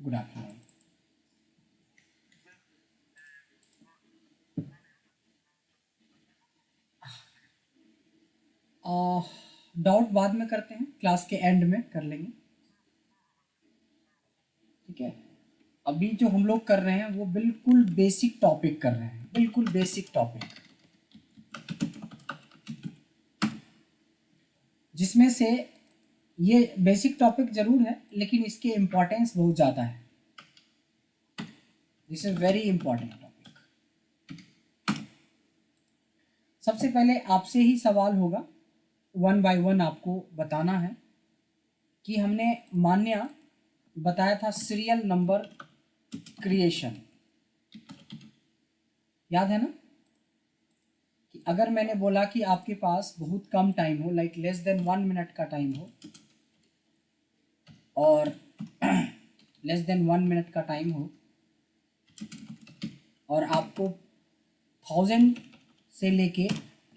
Good afternoon. Doubt बाद में करते हैं, क्लास के एंड में कर लेंगे। ठीक है। अभी जो हम लोग कर रहे हैं वो बिल्कुल बेसिक टॉपिक कर रहे हैं, बिल्कुल बेसिक टॉपिक, जिसमें से ये बेसिक टॉपिक जरूर है लेकिन इसके इम्पोर्टेंस बहुत ज़्यादा है। This is very important topic. सबसे पहले आपसे ही सवाल होगा, वन बाय वन आपको बताना है कि हमने मान्या बताया था सीरियल नंबर क्रिएशन, याद है ना? कि अगर मैंने बोला कि आपके पास बहुत कम टाइम हो, लाइक लेस देन 1 मिनट का टाइम हो, और लेस देन 1 मिनट का टाइम हो और आपको 1000 से लेके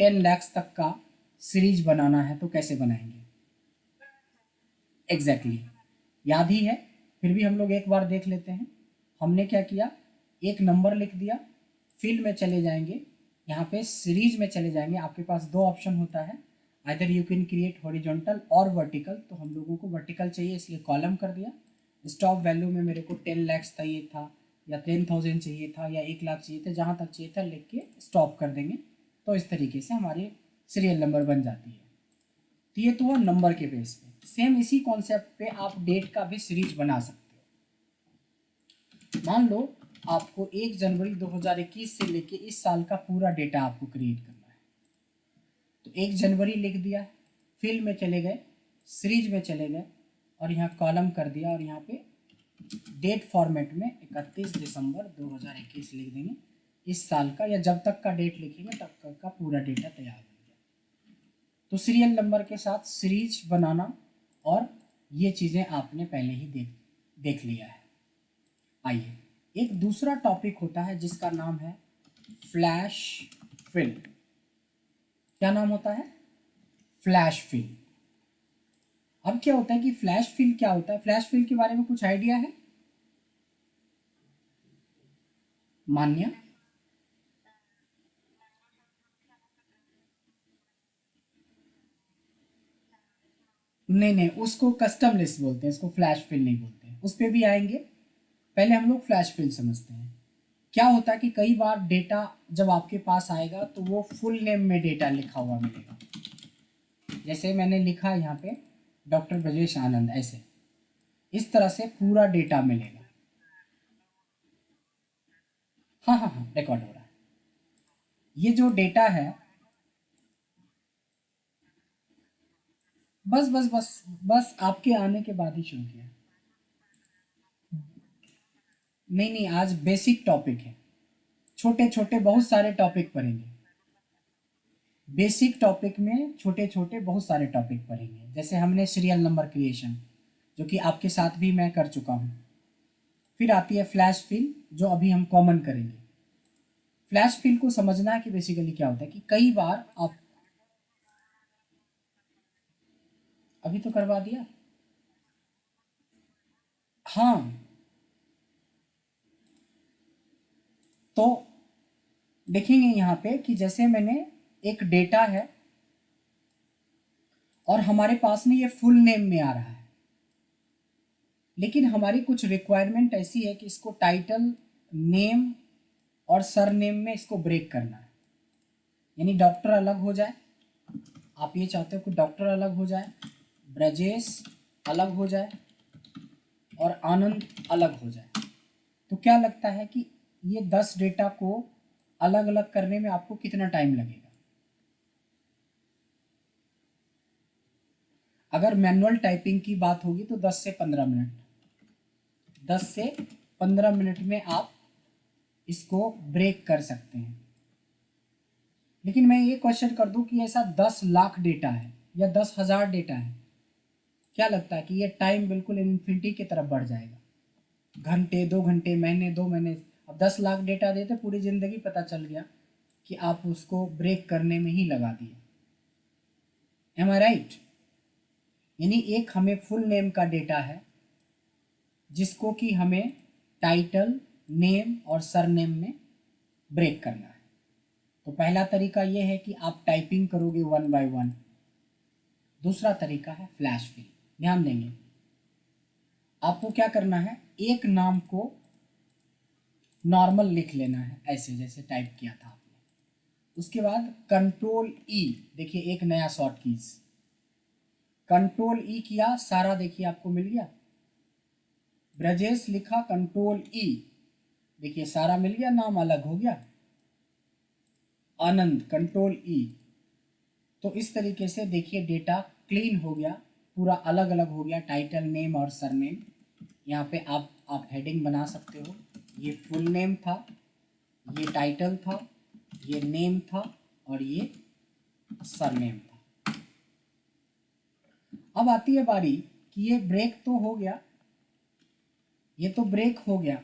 10 लाख तक का सीरीज बनाना है तो कैसे बनाएंगे? एग्जैक्टली याद ही है, फिर भी हम लोग एक बार देख लेते हैं। हमने क्या किया, एक नंबर लिख दिया, फील्ड में चले जाएंगे, यहाँ पे सीरीज में चले जाएंगे। आपके पास दो ऑप्शन होता है, either you can create horizontal और वर्टिकल। तो हम लोगों को वर्टिकल चाहिए इसलिए कॉलम कर दिया। स्टॉप वैल्यू में मेरे को 10 लाख चाहिए था, या 10,000 चाहिए था, या 1 लाख चाहिए था, जहाँ तक चाहिए था लिख के स्टॉप कर देंगे। तो इस तरीके से हमारी सीरियल नंबर बन जाती है। तो ये तो हुआ नंबर के बेस पे। सेम इसी कॉन्सेप्ट पे आप डेट का भी सीरीज बना सकते हो। मान लो आपको 1 जनवरी 2021 से लेके इस साल का पूरा डेटा आपको क्रिएट करना है, तो 1 जनवरी लिख दिया, फील्ड में चले गए, सीरीज में चले गए और यहाँ कॉलम कर दिया, और यहाँ पे डेट फॉर्मेट में 31 दिसंबर 2021 लिख देंगे। इस साल का या जब तक का डेट लिखेंगे तब तक का पूरा डेटा तैयार हो गया। तो सीरियल नंबर के साथ सीरीज बनाना और ये चीज़ें आपने पहले ही देख लिया है। आइए, एक दूसरा टॉपिक होता है जिसका नाम है फ्लैश फिल। क्या नाम होता है? Flash fill. अब क्या होता है कि फ्लैश फिल क्या होता है? फ्लैश फिल के बारे में कुछ आइडिया है मान्या? नहीं नहीं, उसको कस्टम लिस्ट बोलते हैं, इसको फ्लैश फिल नहीं बोलते हैं। उस पर भी आएंगे, पहले हम लोग फ्लैश फिल समझते हैं। क्या होता है कि कई बार डेटा जब आपके पास आएगा तो वो फुल नेम में डेटा लिखा हुआ मिलेगा। जैसे मैंने लिखा यहाँ पे डॉक्टर ब्रजेश आनंद, ऐसे इस तरह से पूरा डेटा मिलेगा। हाँ हाँ हाँ, रिकॉर्ड हो रहा है। ये जो डेटा है, बस बस बस बस आपके आने के बाद ही शुरू किया। नहीं नहीं, आज बेसिक टॉपिक है, छोटे छोटे बहुत सारे टॉपिक पढ़ेंगे। बेसिक टॉपिक में छोटे छोटे बहुत सारे टॉपिक पढ़ेंगे। जैसे हमने सीरियल नंबर क्रिएशन, जो कि आपके साथ भी मैं कर चुका हूँ। फिर आती है फ्लैश फिल, जो अभी हम कॉमन करेंगे। फ्लैश फिल को समझना है कि बेसिकली क्या होता है कि कई बार आप, अभी तो करवा दिया। हाँ, तो देखेंगे यहाँ पे कि जैसे मैंने एक डेटा है और हमारे पास में ये फुल नेम में आ रहा है, लेकिन हमारी कुछ रिक्वायरमेंट ऐसी है कि इसको टाइटल, नेम और सर नेम में इसको ब्रेक करना है। यानी डॉक्टर अलग हो जाए, आप ये चाहते हो कि डॉक्टर अलग हो जाए, ब्रजेश अलग हो जाए और आनंद अलग हो जाए। तो क्या लगता है कि ये 10 डेटा को अलग अलग करने में आपको कितना टाइम लगेगा? अगर मैनुअल टाइपिंग की बात होगी तो 10 से 15 मिनट, 10 से 15 मिनट में आप इसको ब्रेक कर सकते हैं। लेकिन मैं ये क्वेश्चन कर दूं कि ऐसा 10 लाख डेटा है या 10,000 डेटा है, क्या लगता है कि ये टाइम बिल्कुल इन्फिनिटी की तरफ बढ़ जाएगा? घंटे, 2 घंटे, महीने, 2 महीने। अब 10 लाख डेटा देते, पूरी ज़िंदगी पता चल गया कि आप उसको ब्रेक करने में ही लगा दिए। एम आई राइट? यानी एक हमें फुल नेम का डेटा है जिसको कि हमें टाइटल, नेम और सरनेम में ब्रेक करना है। तो पहला तरीका ये है कि आप टाइपिंग करोगे 1 बाय 1। दूसरा तरीका है फ्लैश फिल। ध्यान देंगे, आपको क्या करना है, एक नाम को नॉर्मल लिख लेना है, ऐसे जैसे टाइप किया था आपने। उसके बाद कंट्रोल ई, देखिए एक नया शॉर्ट कीज, कंट्रोल ई किया, सारा देखिए आपको मिल गया। ब्रजेश लिखा, कंट्रोल ई, देखिए सारा मिल गया, नाम अलग हो गया। आनंद, कंट्रोल ई। तो इस तरीके से देखिए डेटा क्लीन हो गया, पूरा अलग अलग हो गया, टाइटल, नेम और सरनेम। यहाँ पे आप हेडिंग बना सकते हो। ये फुल नेम था, ये टाइटल था, ये नेम था और ये सरनेम था। अब आती है बारी कि ये ब्रेक तो हो गया, ये तो ब्रेक हो गया,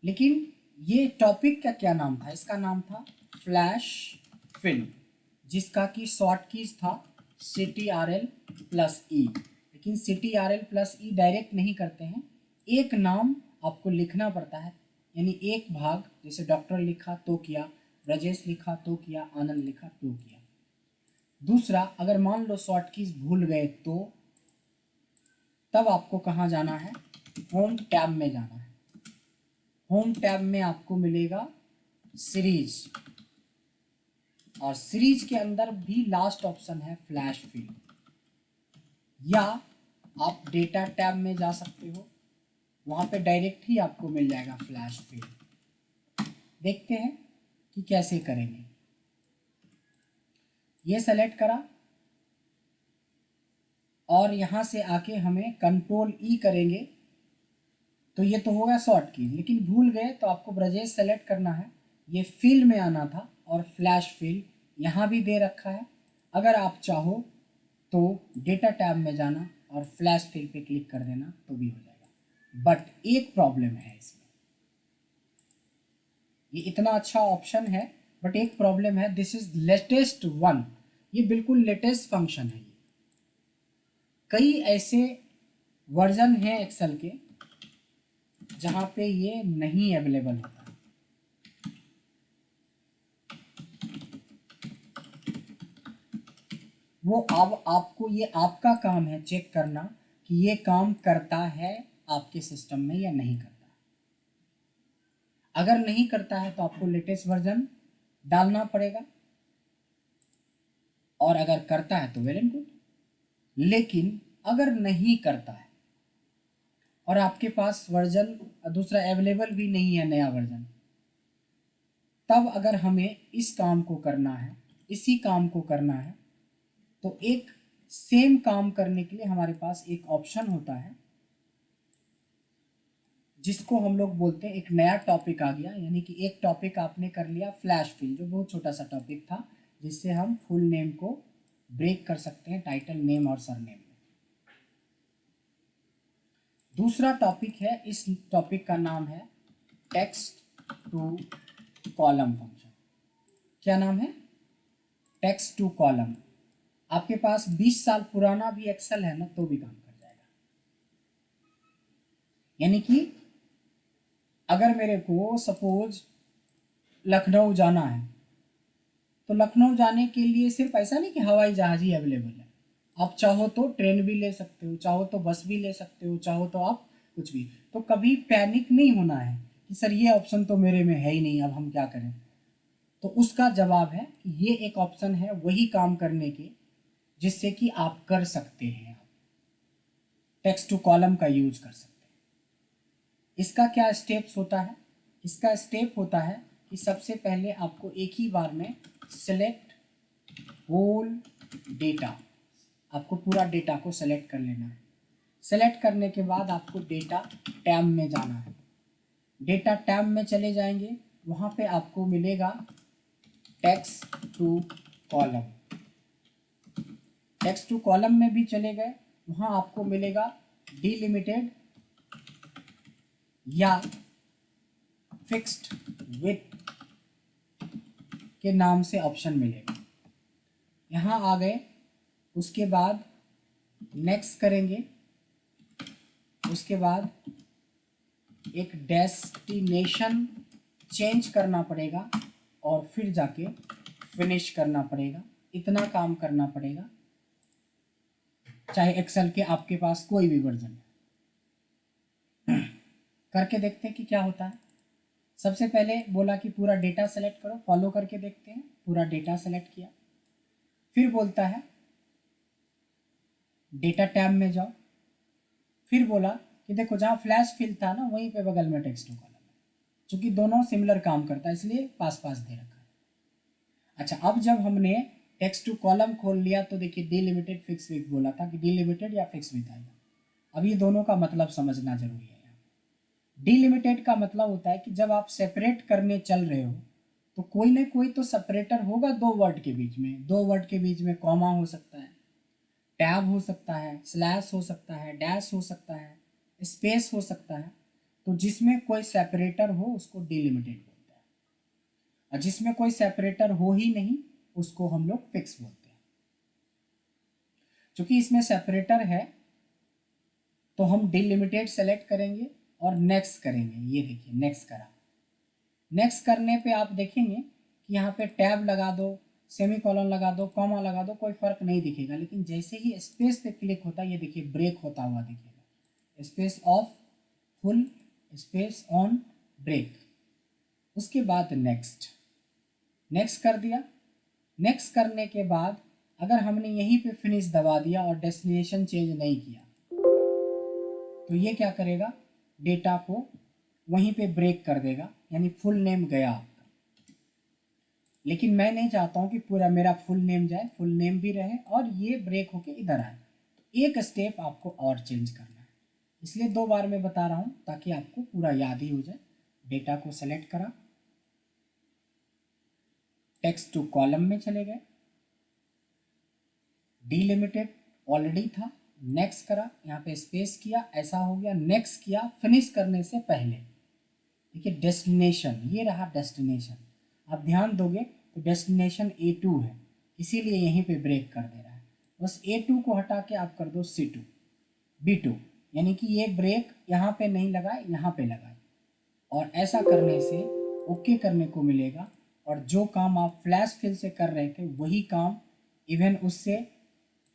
लेकिन ये टॉपिक का क्या नाम था? इसका नाम था फ्लैश फिल, जिसका कि शॉर्ट कीज था CTRL+E। लेकिन CTRL+E डायरेक्ट नहीं करते हैं, एक नाम आपको लिखना पड़ता है, यानी एक भाग, जैसे डॉक्टर लिखा तो किया, ब्रजेश लिखा तो किया, आनंद लिखा तो किया। दूसरा, अगर मान लो शॉर्ट कीज भूल गए तो तब आपको कहाँ जाना है? होम टैब में जाना है। होम टैब में आपको मिलेगा सीरीज, और सीरीज के अंदर भी लास्ट ऑप्शन है फ्लैश फिल। या आप डेटा टैब में जा सकते हो, वहाँ पे डायरेक्ट ही आपको मिल जाएगा फ्लैश फिल। देखते हैं कि कैसे करेंगे। ये सेलेक्ट करा और यहाँ से आके हमें कंट्रोल ई करेंगे तो ये तो होगा शॉर्ट की, लेकिन भूल गए तो आपको ब्रजेश सेलेक्ट करना है, ये फिल में आना था और फ्लैश फिल यहाँ भी दे रखा है। अगर आप चाहो तो डेटा टैब में जाना और फ्लैश फिल पे क्लिक कर देना तो भी हो जाएगा। बट एक प्रॉब्लम है इसमें, ये इतना अच्छा ऑप्शन है बट एक प्रॉब्लम है, दिस इज लेटेस्ट वन, ये बिल्कुल लेटेस्ट फंक्शन है। कई ऐसे वर्जन हैं एक्सेल के जहाँ पे ये नहीं अवेलेबल होता। वो अब आपको, ये आपका काम है चेक करना कि ये काम करता है आपके सिस्टम में या नहीं करता। अगर नहीं करता है तो आपको लेटेस्ट वर्जन डालना पड़ेगा, और अगर करता है तो वेल एंड गुड। लेकिन अगर नहीं करता है और आपके पास वर्जन दूसरा अवेलेबल भी नहीं है, नया वर्जन, तब अगर हमें इस काम को करना है, इसी काम को करना है, तो एक सेम काम करने के लिए हमारे पास एक ऑप्शन होता है जिसको हम लोग बोलते हैं, एक नया टॉपिक आ गया, यानी कि एक टॉपिक आपने कर लिया फ्लैश फिल, जो बहुत छोटा सा टॉपिक था, जिससे हम फुल नेम को ब्रेक कर सकते हैं टाइटल, नेम और सरनेम में। दूसरा टॉपिक है, इस टॉपिक का नाम है टेक्स्ट टू कॉलम फंक्शन। क्या नाम है? Text to column. आपके पास 20 साल पुराना भी एक्सेल है ना तो भी काम कर जाएगा। यानी कि अगर मेरे को सपोज लखनऊ जाना है, तो लखनऊ जाने के लिए सिर्फ ऐसा नहीं कि हवाई जहाज ही अवेलेबल है, आप चाहो तो ट्रेन भी ले सकते हो, चाहो तो बस भी ले सकते हो, चाहो तो आप कुछ भी। तो कभी पैनिक नहीं होना है कि सर ये ऑप्शन तो मेरे में है ही नहीं, अब हम क्या करें। तो उसका जवाब है कि ये एक ऑप्शन है वही काम करने के जिससे कि आप कर सकते हैं, टेक्स्ट टू कॉलम का यूज कर सकते हैं। इसका क्या स्टेप्स होता है? इसका स्टेप होता है कि सबसे पहले आपको एक ही बार में सेलेक्ट होल डेटा, आपको पूरा डेटा को सेलेक्ट कर लेना है। सेलेक्ट करने के बाद आपको डेटा टैब में जाना है। डेटा टैब में चले जाएंगे, वहाँ पे आपको मिलेगा text to column. Text to column में भी चले गए, वहाँ आपको मिलेगा डिलिमिटेड या फिक्स्ड विथ के नाम से ऑप्शन मिलेगा। यहाँ आ गए, उसके बाद नेक्स्ट करेंगे, उसके बाद एक डेस्टिनेशन चेंज करना पड़ेगा और फिर जाके फिनिश करना पड़ेगा। इतना काम करना पड़ेगा, चाहे एक्सेल के आपके पास कोई भी वर्जन है। करके देखते हैं कि क्या होता है। सबसे पहले बोला कि पूरा डेटा सेलेक्ट करो, फॉलो करके देखते हैं। पूरा डेटा सेलेक्ट किया, फिर बोलता है डेटा टैब में जाओ, फिर बोला कि देखो जहाँ फ्लैश फिल था ना वहीं पे बगल में टेक्स्ट टू कॉलम है, क्योंकि दोनों सिमिलर काम करता है इसलिए पास पास दे रखा है। अच्छा, अब जब हमने टेक्स्ट टू कॉलम खोल लिया तो देखिए डिलिमिटेड फिक्स विथ बोला था कि डिलिमिटेड या फिक्स विथ आएगा। अब ये दोनों का मतलब समझना जरूरी है। डिलिमिटेड का मतलब होता है कि जब आप सेपरेट करने चल रहे हो तो कोई ना कोई तो सेपरेटर होगा दो वर्ड के बीच में। दो वर्ड के बीच में कॉमा हो सकता है, टैब हो सकता है, स्लैश हो सकता है, डैश हो सकता है, स्पेस हो सकता है। तो जिसमें कोई सेपरेटर हो उसको डिलिमिटेड बोलते हैं, और जिसमें कोई सेपरेटर हो ही नहीं उसको हम लोग फिक्स बोलते हैं। क्योंकि इसमें सेपरेटर है तो हम डिलिमिटेड सेलेक्ट करेंगे और नेक्स्ट करेंगे। ये देखिए नेक्स्ट करा। नेक्स्ट करने पे आप देखेंगे कि यहाँ पे टैब लगा दो, सेमी कॉलन लगा दो, कॉमा लगा दो, कोई फर्क नहीं दिखेगा। लेकिन जैसे ही स्पेस पे क्लिक होता है ये देखिए ब्रेक होता हुआ दिखेगा, space off, full space on, break. उसके बाद नेक्स्ट, नेक्स्ट कर दिया। नेक्स्ट करने के बाद अगर हमने यहीं पे फिनिश दबा दिया और डेस्टिनेशन चेंज नहीं किया तो ये क्या करेगा, डेटा को वहीं पे ब्रेक कर देगा, यानी फुल नेम गया आपका। लेकिन मैं नहीं चाहता हूँ कि पूरा मेरा फुल नेम जाए, फुल नेम भी रहे और ये ब्रेक होके इधर आए। तो एक स्टेप आपको और चेंज करना है, इसलिए दो बार मैं बता रहा हूँ ताकि आपको पूरा याद ही हो जाए। डेटा को सेलेक्ट करा, टेक्स्ट टू कॉलम में चले गए, डिलिमिटेड ऑलरेडी था, नेक्स्ट करा, यहाँ पे स्पेस किया, ऐसा हो गया, नेक्स्ट किया। फिनिश करने से पहले देखिए डेस्टिनेशन, ये रहा डेस्टिनेशन। आप ध्यान दोगे तो डेस्टिनेशन A2 है, इसीलिए यहीं पे ब्रेक कर दे रहा है। बस A2 को हटा के आप कर दो C2, B2, यानी कि ये ब्रेक यहाँ पे नहीं लगाए, यहाँ पे लगाए। और ऐसा करने से ओके करने को मिलेगा और जो काम आप फ्लैश फिल से कर रहे थे वही काम इवन उससे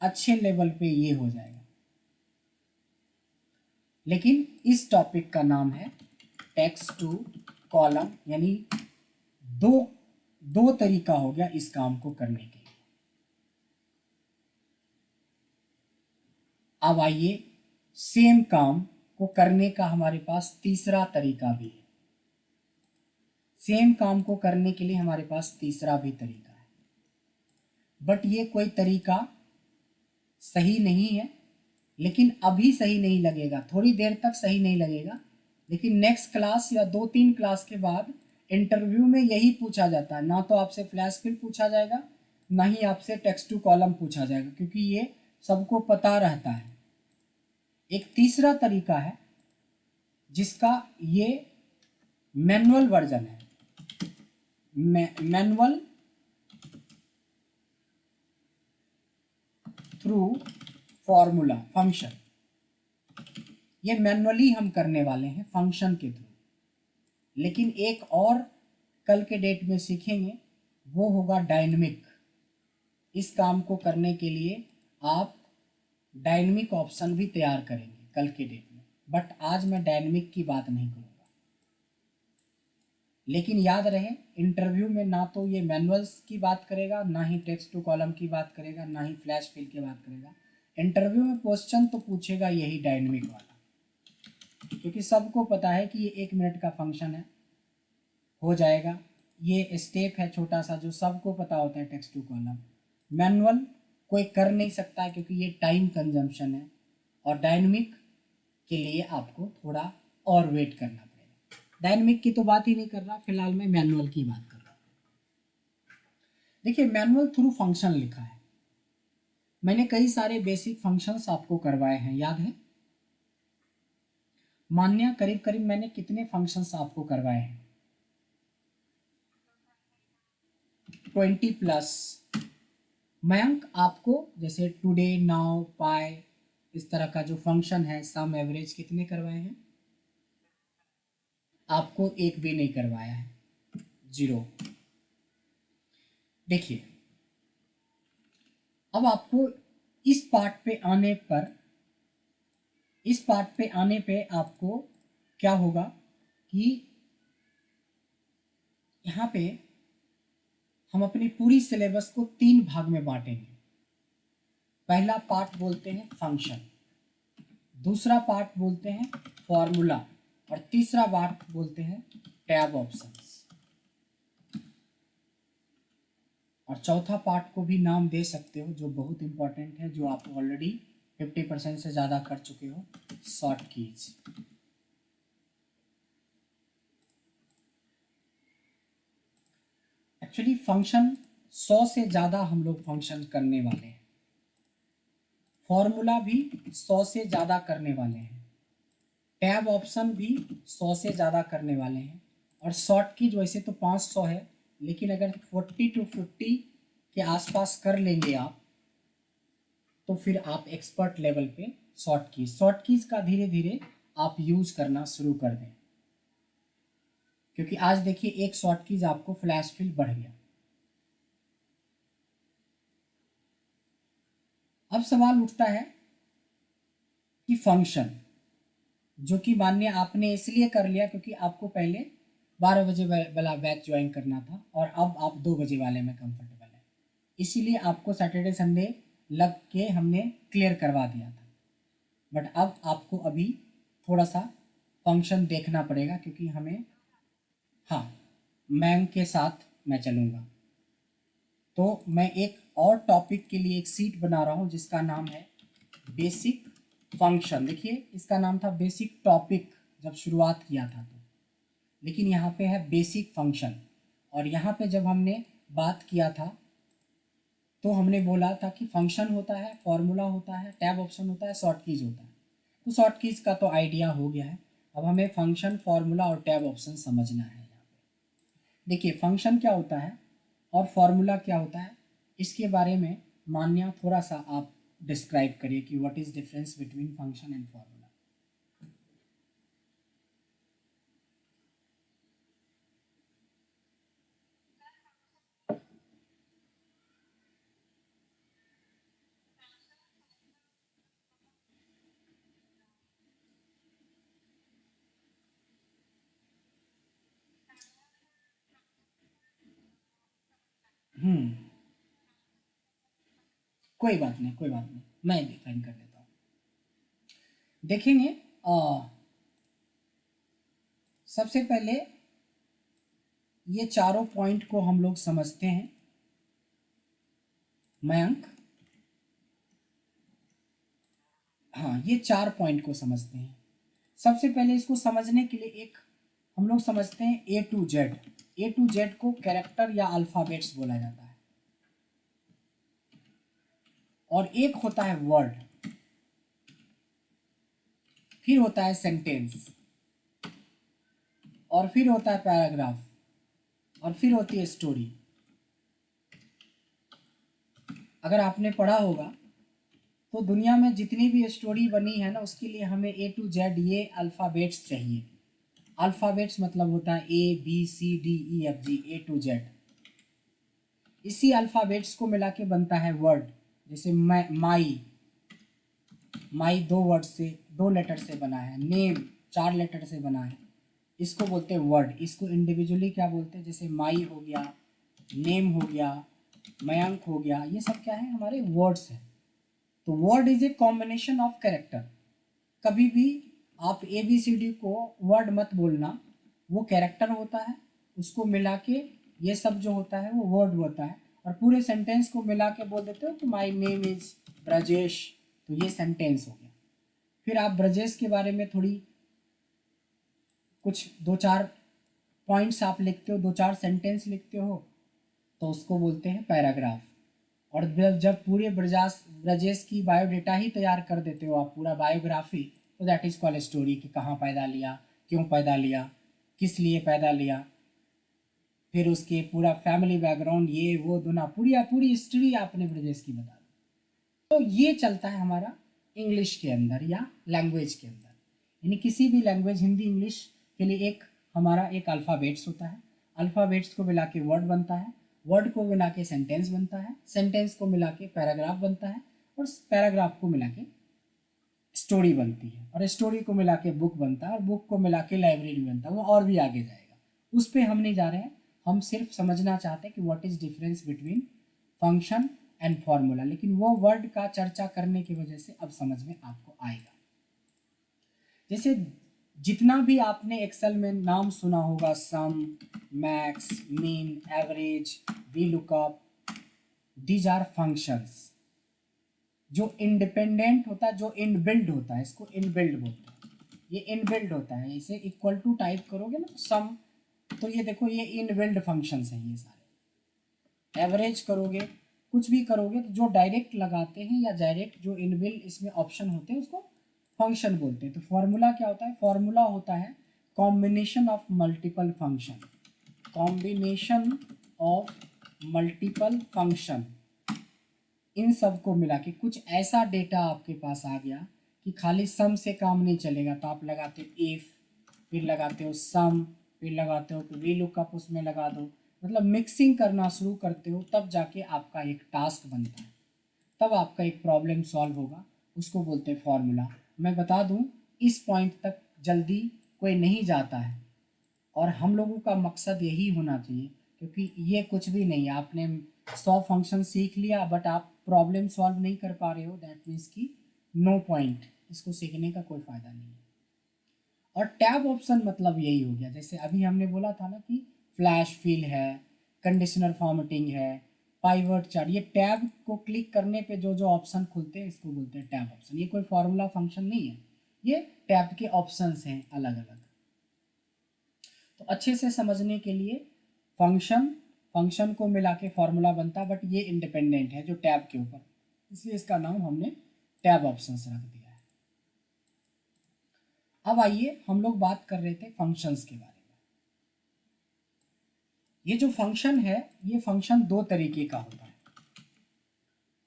अच्छे लेवल पे ये हो जाएगा। लेकिन इस टॉपिक का नाम है टेक्स्ट टू कॉलम, यानी दो तरीका हो गया इस काम को करने के लिए। अब आइए सेम काम को करने का हमारे पास तीसरा तरीका भी है। सेम काम को करने के लिए हमारे पास तीसरा भी तरीका है, बट ये कोई तरीका सही नहीं है। लेकिन अभी सही नहीं लगेगा, थोड़ी देर तक सही नहीं लगेगा, लेकिन नेक्स्ट क्लास या 2-3 क्लास के बाद इंटरव्यू में यही पूछा जाता है। ना तो आपसे फ्लैश फिल पूछा जाएगा, ना ही आपसे टेक्स्ट टू कॉलम पूछा जाएगा, क्योंकि ये सबको पता रहता है। एक तीसरा तरीका है जिसका ये मैनुअल वर्जन है, मैनुअल थ्रू फॉर्मूला फंक्शन। ये मैनुअली हम करने वाले हैं फंक्शन के थ्रू। लेकिन एक और कल के डेट में सीखेंगे, वो होगा डायनेमिक। इस काम को करने के लिए आप डायनेमिक ऑप्शन भी तैयार करेंगे कल के डेट में, बट आज मैं डायनेमिक की बात नहीं करूँगा। लेकिन याद रहे इंटरव्यू में ना तो ये मैनुअल्स की बात करेगा, ना ही टेक्स्ट टू कॉलम की बात करेगा, ना ही फ्लैश फिल की बात करेगा। इंटरव्यू में क्वेश्चन तो पूछेगा यही डायनेमिक वाला, क्योंकि सबको पता है कि ये 1 मिनट का फंक्शन है, हो जाएगा। ये स्टेप है छोटा सा जो सबको पता होता है टेक्स्ट टू कॉलम। मैनुअल कोई कर नहीं सकता क्योंकि ये टाइम कंजम्पशन है, और डायनेमिक के लिए आपको थोड़ा और वेट करना पड़ेगा। डायनेमिक की तो बात ही नहीं कर रहा, फिलहाल मैं मैनुअल की बात कर रहा हूँ। देखिए मैनुअल थ्रू फंक्शन लिखा है, मैंने कई सारे बेसिक फंक्शंस आपको करवाए हैं, याद है? मान्य करीब करीब मैंने कितने फंक्शंस आपको करवाए हैं? 20+। मयंक आपको जैसे टुडे, नाउ, पाई, इस तरह का जो फंक्शन है, सम, एवरेज, कितने करवाए हैं? आपको एक भी नहीं करवाया है, 0। देखिए अब आपको इस पार्ट पे आने पर, इस पार्ट पे आने पे आपको क्या होगा कि यहाँ पे हम अपनी पूरी सिलेबस को 3 भाग में बांटेंगे। पहला पार्ट बोलते हैं फंक्शन, दूसरा पार्ट बोलते हैं फॉर्मूला, और तीसरा पार्ट बोलते हैं टैब ऑप्शंस, और चौथा पार्ट को भी नाम दे सकते हो जो बहुत इंपॉर्टेंट है, जो आप ऑलरेडी 50% से ज़्यादा कर चुके हो, शॉर्ट कीज। एक्चुअली फंक्शन 100 से ज़्यादा हम लोग फंक्शन करने वाले हैं, फॉर्मूला भी 100 से ज़्यादा करने वाले हैं, टैब ऑप्शन भी 100 से ज़्यादा करने वाले हैं, और शॉर्ट कीज वैसे तो 500 है, लेकिन अगर 40 to 50 के आसपास कर लेंगे आप तो फिर आप एक्सपर्ट लेवल पे शॉर्ट कीज का धीरे धीरे आप यूज करना शुरू कर दें, क्योंकि आज देखिए एक शॉर्ट कीज आपको फ्लैश फिल बढ़ गया। अब सवाल उठता है कि फंक्शन जो कि मान्य आपने इसलिए कर लिया क्योंकि आपको पहले 12 बजे वाला बैच ज्वाइन करना था और अब आप 2 बजे वाले में कंफर्टेबल है, इसीलिए आपको सैटरडे संडे लग के हमने क्लियर करवा दिया था। बट अब आपको अभी थोड़ा सा फंक्शन देखना पड़ेगा, क्योंकि हमें, हाँ, मैम के साथ मैं चलूँगा। तो मैं एक और टॉपिक के लिए एक सीट बना रहा हूँ जिसका नाम है बेसिक फंक्शन। देखिए इसका नाम था बेसिक टॉपिक जब शुरुआत किया था तो, लेकिन यहाँ पे है बेसिक फंक्शन। और यहाँ पे जब हमने बात किया था तो हमने बोला था कि फंक्शन होता है, फॉर्मूला होता है, टैब ऑप्शन होता है, शॉर्ट कीज होता है। तो शॉर्ट कीज का तो आइडिया हो गया है, अब हमें फंक्शन, फॉर्मूला और टैब ऑप्शन समझना है। यहाँ पे देखिए फंक्शन क्या होता है और फॉर्मूला क्या होता है, इसके बारे में मान्या थोड़ा सा आप डिस्क्राइब करिए कि what is difference between function and formula. Hmm, कोई बात नहीं, कोई बात नहीं, मैं डिफाइन कर देता हूँ। देखेंगे सबसे पहले ये चारों पॉइंट को हम लोग समझते हैं। मयंक, हाँ, ये 4 पॉइंट को समझते हैं। सबसे पहले इसको समझने के लिए एक हम लोग समझते हैं A to Z. A to Z को कैरेक्टर या अल्फ़ाबेट्स बोला जाता है, और एक होता है वर्ड, फिर होता है सेंटेंस, और फिर होता है पैराग्राफ, और फिर होती है स्टोरी। अगर आपने पढ़ा होगा तो दुनिया में जितनी भी स्टोरी बनी है ना, उसके लिए हमें ए टू जेड ये अल्फ़ाबेट्स चाहिए। अल्फ़ाबेट्स मतलब होता है A B C D E F G, A to Z. इसी अल्फ़ाबेट्स को मिला के बनता है वर्ड। जैसे माई, माई 2 वर्ड से, 2 लेटर से बना है। नेम 4 लेटर से बना है, इसको बोलते हैं वर्ड। इसको इंडिविजुअली क्या बोलते हैं, जैसे माई हो गया, नेम हो गया, मयंक हो गया, ये सब क्या है, हमारे वर्ड्स हैं। तो word is a combination of character. कभी भी आप ए बी सी डी को वर्ड मत बोलना, वो कैरेक्टर होता है, उसको मिला के ये सब जो होता है वो वर्ड होता है। और पूरे सेंटेंस को मिला के बोल देते हो कि माई नेम इज ब्रजेश, तो ये सेंटेंस हो गया। फिर आप ब्रजेश के बारे में थोड़ी कुछ 2-4 पॉइंट्स आप लिखते हो, 2-4 सेंटेंस लिखते हो, तो उसको बोलते हैं पैराग्राफ। और जब पूरे ब्रजेश की बायोडेटा ही तैयार कर देते हो आप, पूरा बायोग्राफी, तो दैट इज कॉल्ड स्टोरी, कि कहाँ पैदा लिया, क्यों पैदा लिया, किस लिए पैदा लिया, फिर उसके पूरा फैमिली बैकग्राउंड, ये वो दुना पूरी पूरी हिस्ट्री आपने ब्रजेश की बता दी। तो ये चलता है हमारा इंग्लिश के अंदर या लैंग्वेज के अंदर। यानी किसी भी लैंग्वेज, हिंदी इंग्लिश के लिए एक हमारा एक अल्फ़ाबेट्स होता है, अल्फ़ाबेट्स को मिला के वर्ड बनता है, वर्ड को मिला के सेंटेंस बनता है, सेंटेंस को मिला के पैराग्राफ बनता है, और पैराग्राफ को मिला के स्टोरी बनती है, और स्टोरी को मिला के बुक बनता है, और बुक को मिला के लाइब्रेरी बनता है। वो और भी आगे जाएगा, उस पर हम नहीं जा रहे हैं। हम सिर्फ समझना चाहते हैं कि what is difference between function and formula, लेकिन वो वर्ड का चर्चा करने की वजह से अब समझ में आपको आएगा। जैसे जितना भी आपने एक्सेल में नाम सुना होगा, sum, max, mean, average, V lookup, these are functions. जो इंडिपेंडेंट होता है, जो इनबिल्ड होता है, इसको इनबिल्ड बोलते हैं। ये इनबिल्ड होता है, इसे इक्वल टू टाइप करोगे ना सम, तो ये देखो ये इनबिल्ड फंक्शंस हैं ये सारे। एवरेज करोगे, कुछ भी करोगे, तो जो डायरेक्ट लगाते हैं या डायरेक्ट जो इनबिल्ड इसमें ऑप्शन होते हैं उसको फंक्शन बोलते हैं। तो फॉर्मूला क्या होता है? फॉर्मूला होता है combination of multiple function, combination of multiple function, इन सब को मिला के कुछ ऐसा डेटा आपके पास आ गया कि खाली सम से काम नहीं चलेगा, तो आप लगाते हो इफ, फिर लगाते हो सम, फिर लगाते हो कि वी लुकअप उसमें लगा दो, मतलब मिक्सिंग करना शुरू करते हो, तब जाके आपका एक टास्क बनता है, तब आपका एक प्रॉब्लम सॉल्व होगा, उसको बोलते हैं फॉर्मूला। मैं बता दूं, इस पॉइंट तक जल्दी कोई नहीं जाता है, और हम लोगों का मकसद यही होना चाहिए, क्योंकि ये कुछ भी नहीं है। आपने 100 फंक्शन सीख लिया बट आप प्रॉब्लम सॉल्व नहीं कर पा रहे हो, दैट मीन्स कि नो पॉइंट, इसको सीखने का कोई फ़ायदा नहीं है। और टैब ऑप्शन मतलब यही हो गया, जैसे अभी हमने बोला था ना कि फ्लैश फिल है, कंडीशनर फॉर्मेटिंग है, पाइवट चार्ट, ये टैब को क्लिक करने पे जो जो ऑप्शन खुलते हैं इसको बोलते हैं टैब ऑप्शन। ये कोई फॉर्मूला फंक्शन नहीं है, ये टैब के ऑप्शंस हैं अलग अलग। तो अच्छे से समझने के लिए फंक्शन को मिला के फॉर्मूला बनता, बट ये इंडिपेंडेंट है जो टैब के ऊपर, इसलिए इसका नाम हमने टैब ऑप्शंस रख दिया है। अब आइए, हम लोग बात कर रहे थे फंक्शंस के बारे में। ये जो फंक्शन है, ये फंक्शन दो तरीके का होता है।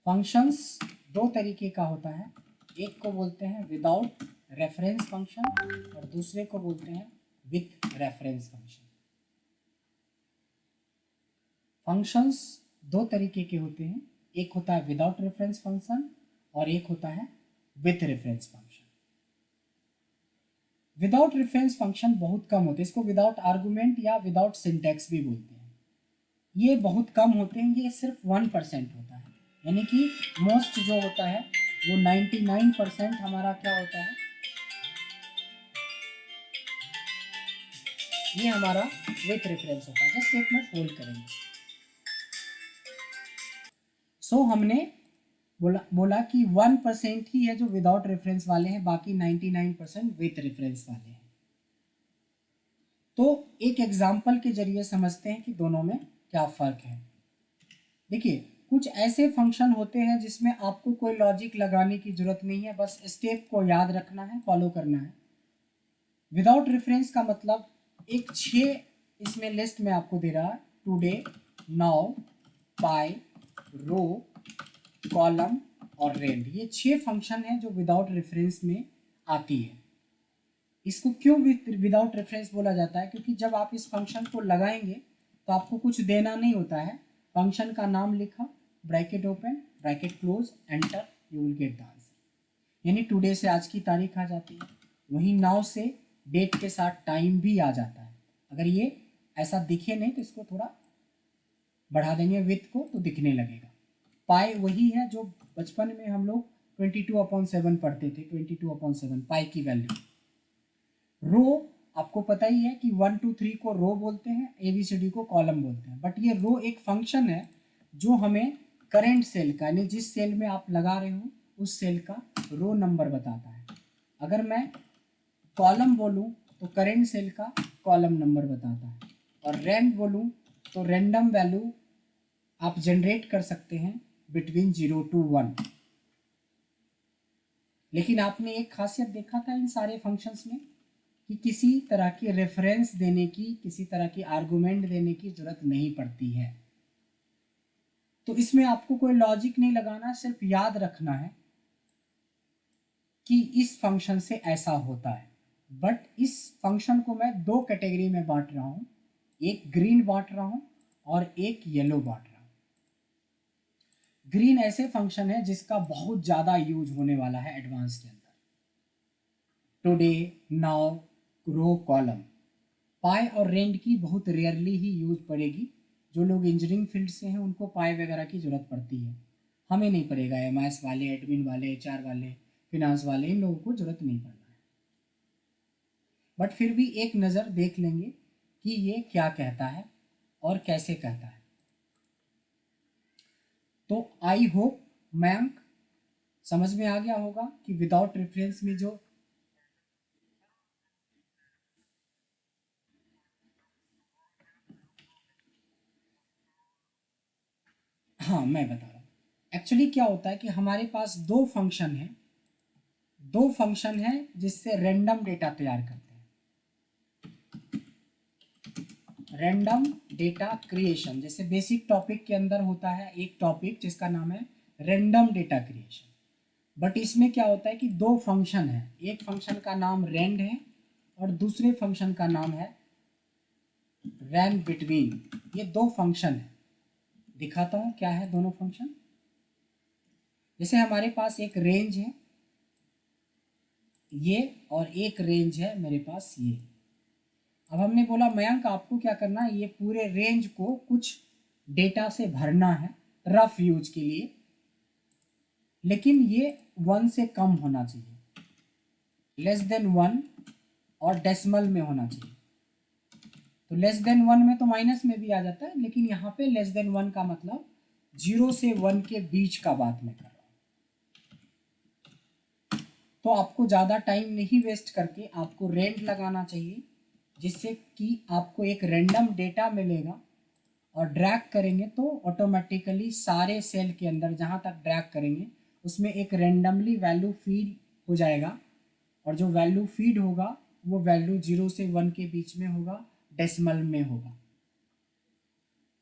फंक्शंस दो तरीके का होता है, एक को बोलते हैं विदाउट रेफरेंस फंक्शन और दूसरे को बोलते हैं विथ रेफरेंस फंक्शन। फंक्शंस दो तरीके के होते हैं, एक होता है विदाउट रेफरेंस फंक्शन और एक होता है with reference function. Without reference function बहुत कम होते हैं, इसको विदाउट आर्गुमेंट या विदाउट सिंटैक्स भी बोलते हैं। ये बहुत कम होते हैं, ये सिर्फ 1% होता है, यानी कि मोस्ट जो होता है वो 99% हमारा क्या होता है, ये हमारा विथ रेफरेंस होता है। जस्ट एक मिनट होल्ड करेंगे। सो हमने बोला कि 1% ही है जो विदाउट रेफरेंस वाले हैं, बाकी 99% विथ रेफरेंस वाले हैं। तो एक एग्जाम्पल के जरिए समझते हैं कि दोनों में क्या फ़र्क है। देखिए, कुछ ऐसे फंक्शन होते हैं जिसमें आपको कोई लॉजिक लगाने की ज़रूरत नहीं है, बस स्टेप को याद रखना है, फॉलो करना है। विदाउट रेफरेंस का मतलब एक 6 इसमें लिस्ट में आपको दे रहा है, टुडे, नाउ, पाई, रो, कॉलम और रेंड। ये 6 फंक्शन है जो विदाउट रेफरेंस में आती है। इसको क्यों विदाउट रेफरेंस बोला जाता है? क्योंकि जब आप इस फंक्शन को लगाएंगे तो आपको कुछ देना नहीं होता है, फंक्शन का नाम लिखा, bracket open, bracket close, enter, you will get the answer. यानी टुडे से आज की तारीख आ जाती है, वहीं नाउ से डेट के साथ टाइम भी आ जाता है। अगर ये ऐसा दिखे नहीं तो इसको थोड़ा बढ़ा देंगे विथ को तो दिखने लगेगा। पाई वही है जो बचपन में हम लोग 22/7 पढ़ते थे, 22/7 पाई की वैल्यू। रो आपको पता ही है कि 1 2 3 को रो बोलते हैं, ABCD को कॉलम बोलते हैं, बट ये रो एक फंक्शन है जो हमें करेंट सेल का, यानी जिस सेल में आप लगा रहे हो उस सेल का रो नंबर बताता है। अगर मैं कॉलम बोलूँ तो करेंट सेल का कॉलम नंबर बताता है, और रेंड बोलूँ तो रैंडम वैल्यू आप जनरेट कर सकते हैं बिटवीन 0 to 1। लेकिन आपने एक खासियत देखा था इन सारे फंक्शंस में कि किसी तरह की रेफरेंस देने की, किसी तरह की आर्गुमेंट देने की जरूरत नहीं पड़ती है। तो इसमें आपको कोई लॉजिक नहीं लगाना, सिर्फ याद रखना है कि इस फंक्शन से ऐसा होता है। बट इस फंक्शन को मैं दो कैटेगरी में बांट रहा हूँ, एक ग्रीन बांट रहा हूँ और एक येलो बांट रहा हूँ। ग्रीन ऐसे फंक्शन है जिसका बहुत ज़्यादा यूज होने वाला है एडवांस के अंदर, टुडे, नाउ, रो, कॉलम। पाई और रेंड की बहुत रेयरली ही यूज पड़ेगी। जो लोग इंजीनियरिंग फील्ड से हैं उनको पाई वगैरह की ज़रूरत पड़ती है, हमें नहीं पड़ेगा। एमएस वाले, एडमिन वाले, एचआर वाले, फिनांस वाले, इन लोगों को ज़रूरत नहीं पड़ना है। बट फिर भी एक नज़र देख लेंगे कि ये क्या कहता है और कैसे कहता है। तो आई होप मयंक समझ में आ गया होगा कि विदाउट रेफरेंस में जो, हाँ मैं बता रहा हूँ। एक्चुअली क्या होता है कि हमारे पास दो फंक्शन है जिससे रैंडम डेटा तैयार करते हैं। रैंडम डेटा क्रिएशन, जैसे बेसिक टॉपिक के अंदर होता है एक टॉपिक जिसका नाम है रैंडम डेटा क्रिएशन। बट इसमें क्या होता है कि दो फंक्शन है, एक फंक्शन का नाम रेंड है और दूसरे फंक्शन का नाम है रैन बिटवीन। ये दो फंक्शन है, दिखाता हूँ क्या है दोनों फंक्शन। जैसे हमारे पास एक रेंज है ये और एक रेंज है मेरे पास ये। अब हमने बोला मयंक आपको क्या करना है, ये पूरे रेंज को कुछ डेटा से भरना है रफ यूज के लिए, लेकिन ये 1 से कम होना चाहिए, लेस देन 1 और डेसिमल में होना चाहिए। तो लेस देन 1 में तो माइनस में भी आ जाता है, लेकिन यहाँ पे लेस देन 1 का मतलब 0 से 1 के बीच का बात मैं कर रहा हूँ। तो आपको ज़्यादा टाइम नहीं वेस्ट करके आपको रेंड लगाना चाहिए, जिससे कि आपको एक रैंडम डेटा मिलेगा और ड्रैग करेंगे तो ऑटोमेटिकली सारे सेल के अंदर जहाँ तक ड्रैग करेंगे उसमें एक रैंडमली वैल्यू फीड हो जाएगा, और जो वैल्यू फीड होगा वो वैल्यू 0 से 1 के बीच में होगा, डेसिमल में होगा।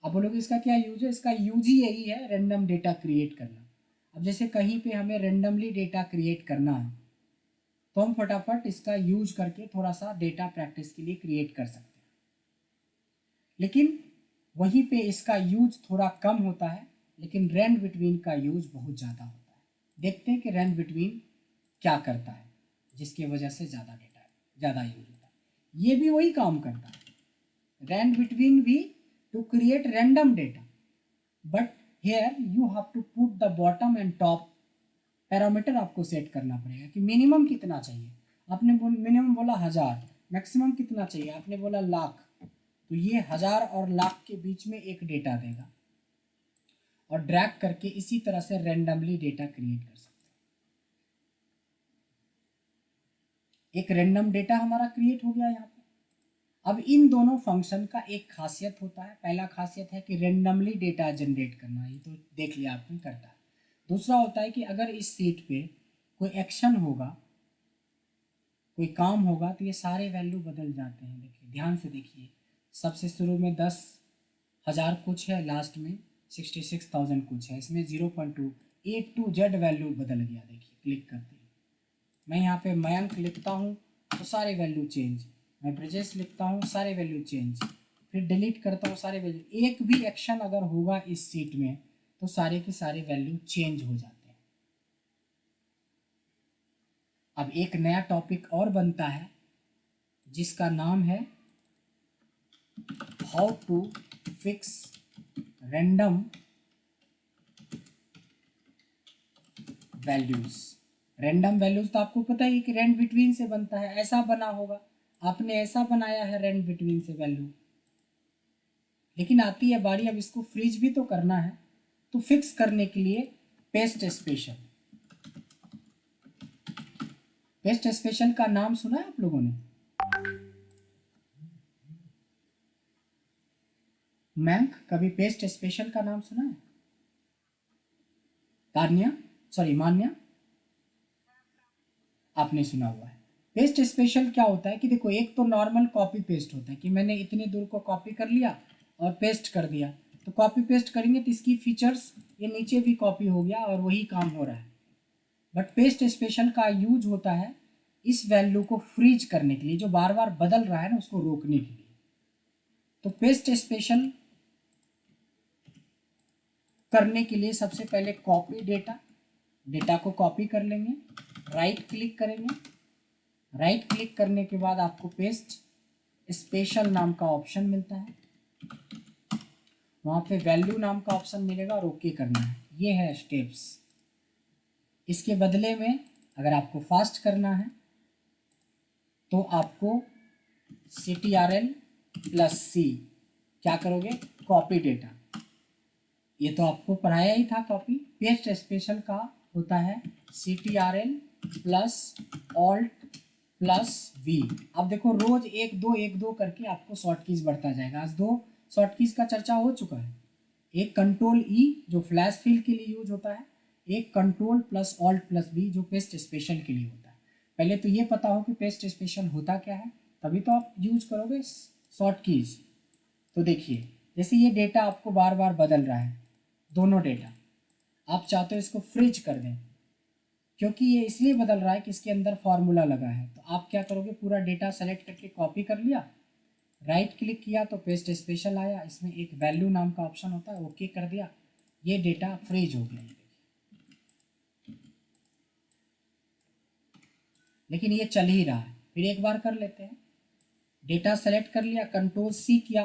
अब बोलोगे इसका क्या यूज है, इसका यूज ही यही है रैंडम डेटा क्रिएट करना। अब जैसे कहीं पे हमें रैंडमली डेटा क्रिएट करना है तो हम फटाफट इसका यूज करके थोड़ा सा डेटा प्रैक्टिस के लिए क्रिएट कर सकते हैं, लेकिन वहीं पे इसका यूज थोड़ा कम होता है, लेकिन रैंड बिटवीन का यूज बहुत ज़्यादा होता है। देखते हैं कि रैंड बिटवीन क्या करता है जिसकी वजह से ज़्यादा डेटा ज़्यादा यूज होता है। ये भी वही काम करता है, रैंड बिटवीन भी to create random data, but here you have to put the bottom and top parameter आपको सेट करना पड़ेगा कि मिनिमम कितना चाहिए। आपने मिनिमम बोला 1000, मैक्सिमम कितना चाहिए आपने बोला लाख, तो ये 1000 और लाख के बीच में एक डेटा देगा और ड्रैग करके इसी तरह से रैंडमली डेटा क्रिएट कर सकते हैं। एक रैंडम डेटा हमारा क्रिएट हो गया यहाँ पे। अब इन दोनों फंक्शन का एक खासियत होता है, पहला खासियत है कि रैंडमली डेटा जनरेट करना, ये तो देख लिया आपने करता है। दूसरा होता है कि अगर इस सीट पे कोई एक्शन होगा, कोई काम होगा, तो ये सारे वैल्यू बदल जाते हैं। देखिए ध्यान से देखिए, सबसे शुरू में 10,000 कुछ है, लास्ट में 66,000 कुछ है, इसमें 0.2 A to Z वैल्यू बदल गया। देखिए क्लिक करते ही मैं यहाँ पे मयंक लिखता हूँ तो सारे वैल्यू चेंज, मैं ब्रजेश लिखता हूँ सारे वैल्यू चेंज, फिर डिलीट करता हूँ सारे वैल्यू। एक भी एक्शन अगर होगा इस सीट में तो सारे के सारे वैल्यू चेंज हो जाते हैं। अब एक नया टॉपिक और बनता है जिसका नाम है how to fix random values. Random values तो आपको पता ही कि रैंड बिटवीन से बनता है, ऐसा बना होगा, आपने ऐसा बनाया है रैंड बिटवीन से वैल्यू, लेकिन आती है बारी अब इसको फ्रीज भी तो करना है। तो फिक्स करने के लिए पेस्ट स्पेशल, पेस्ट स्पेशल का नाम सुना है आप लोगों ने? मैंक कभी पेस्ट स्पेशल का नाम सुना है? तान्या, सॉरी मान्या, आपने सुना हुआ है। पेस्ट स्पेशल क्या होता है कि देखो, एक तो नॉर्मल कॉपी पेस्ट होता है कि मैंने इतनी दूर को कॉपी कर लिया और पेस्ट कर दिया, तो कॉपी पेस्ट करेंगे तो इसकी फीचर्स ये नीचे भी कॉपी हो गया और वही काम हो रहा है। बट पेस्ट स्पेशल का यूज होता है इस वैल्यू को फ्रीज करने के लिए, जो बार बार बदल रहा है ना उसको रोकने के लिए। तो पेस्ट स्पेशल करने के लिए सबसे पहले कॉपी डेटा, डेटा को कॉपी कर लेंगे, राइट क्लिक करेंगे। राइट क्लिक करने के बाद आपको पेस्ट स्पेशल नाम का ऑप्शन मिलता है, वहाँ पे वैल्यू नाम का ऑप्शन मिलेगा और ओके करना है। ये है स्टेप्स। इसके बदले में अगर आपको फास्ट करना है तो आपको CTRL+C क्या करोगे, कॉपी डेटा। ये तो आपको पढ़ाया ही था कॉपी। पेस्ट स्पेशल का होता है CTRL+Alt+V। अब देखो रोज 1 2 करके आपको शॉर्ट कीज बढ़ता जाएगा। आज 2 शॉर्ट कीज का चर्चा हो चुका है। एक Ctrl+E जो फ्लैश फिल के लिए यूज होता है, एक Ctrl+Alt+V जो पेस्ट स्पेशल के लिए होता है। पहले तो ये पता हो कि पेस्ट स्पेशल होता क्या है, तभी तो आप यूज करोगे शॉर्ट कीज। तो देखिए जैसे ये डेटा आपको बार बार बदल रहा है, दोनों डेटा आप चाहते हो इसको फ्रीज कर दें, क्योंकि ये इसलिए बदल रहा है कि इसके अंदर फॉर्मूला लगा है। तो आप क्या करोगे, पूरा डेटा सेलेक्ट करके कॉपी कर लिया, राइट क्लिक किया तो पेस्ट स्पेशल आया, इसमें एक वैल्यू नाम का ऑप्शन होता है, ओके कर दिया, ये डेटा फ्रीज हो गया। लेकिन ये चल ही रहा है, फिर एक बार कर लेते हैं। डेटा सेलेक्ट कर लिया, Ctrl+C किया,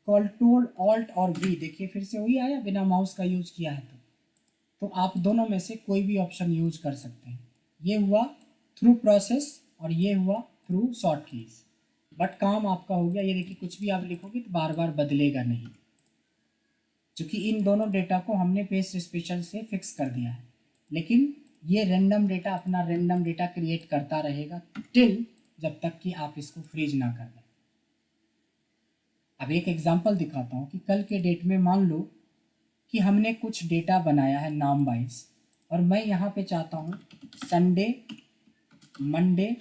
Ctrl+Alt और V, देखिए फिर से वही आया बिना माउस का यूज किया है। तो आप दोनों में से कोई भी ऑप्शन यूज कर सकते हैं। ये हुआ थ्रू प्रोसेस और ये हुआ थ्रू शॉर्ट कीज। बट काम आपका हो गया। ये देखिए कुछ भी आप लिखोगे तो बार बार बदलेगा नहीं, क्योंकि इन दोनों डेटा को हमने पेस्ट स्पेशल से फिक्स कर दिया है। लेकिन ये रैंडम डेटा अपना रैंडम डेटा क्रिएट करता रहेगा टिल जब तक कि आप इसको फ्रीज ना कर दें। अब एक एग्जांपल दिखाता हूँ कि कल के डेट में मान लो कि हमने कुछ डेटा बनाया है नाम वाइज, और मैं यहाँ पे चाहता हूँ संडे, मंडे।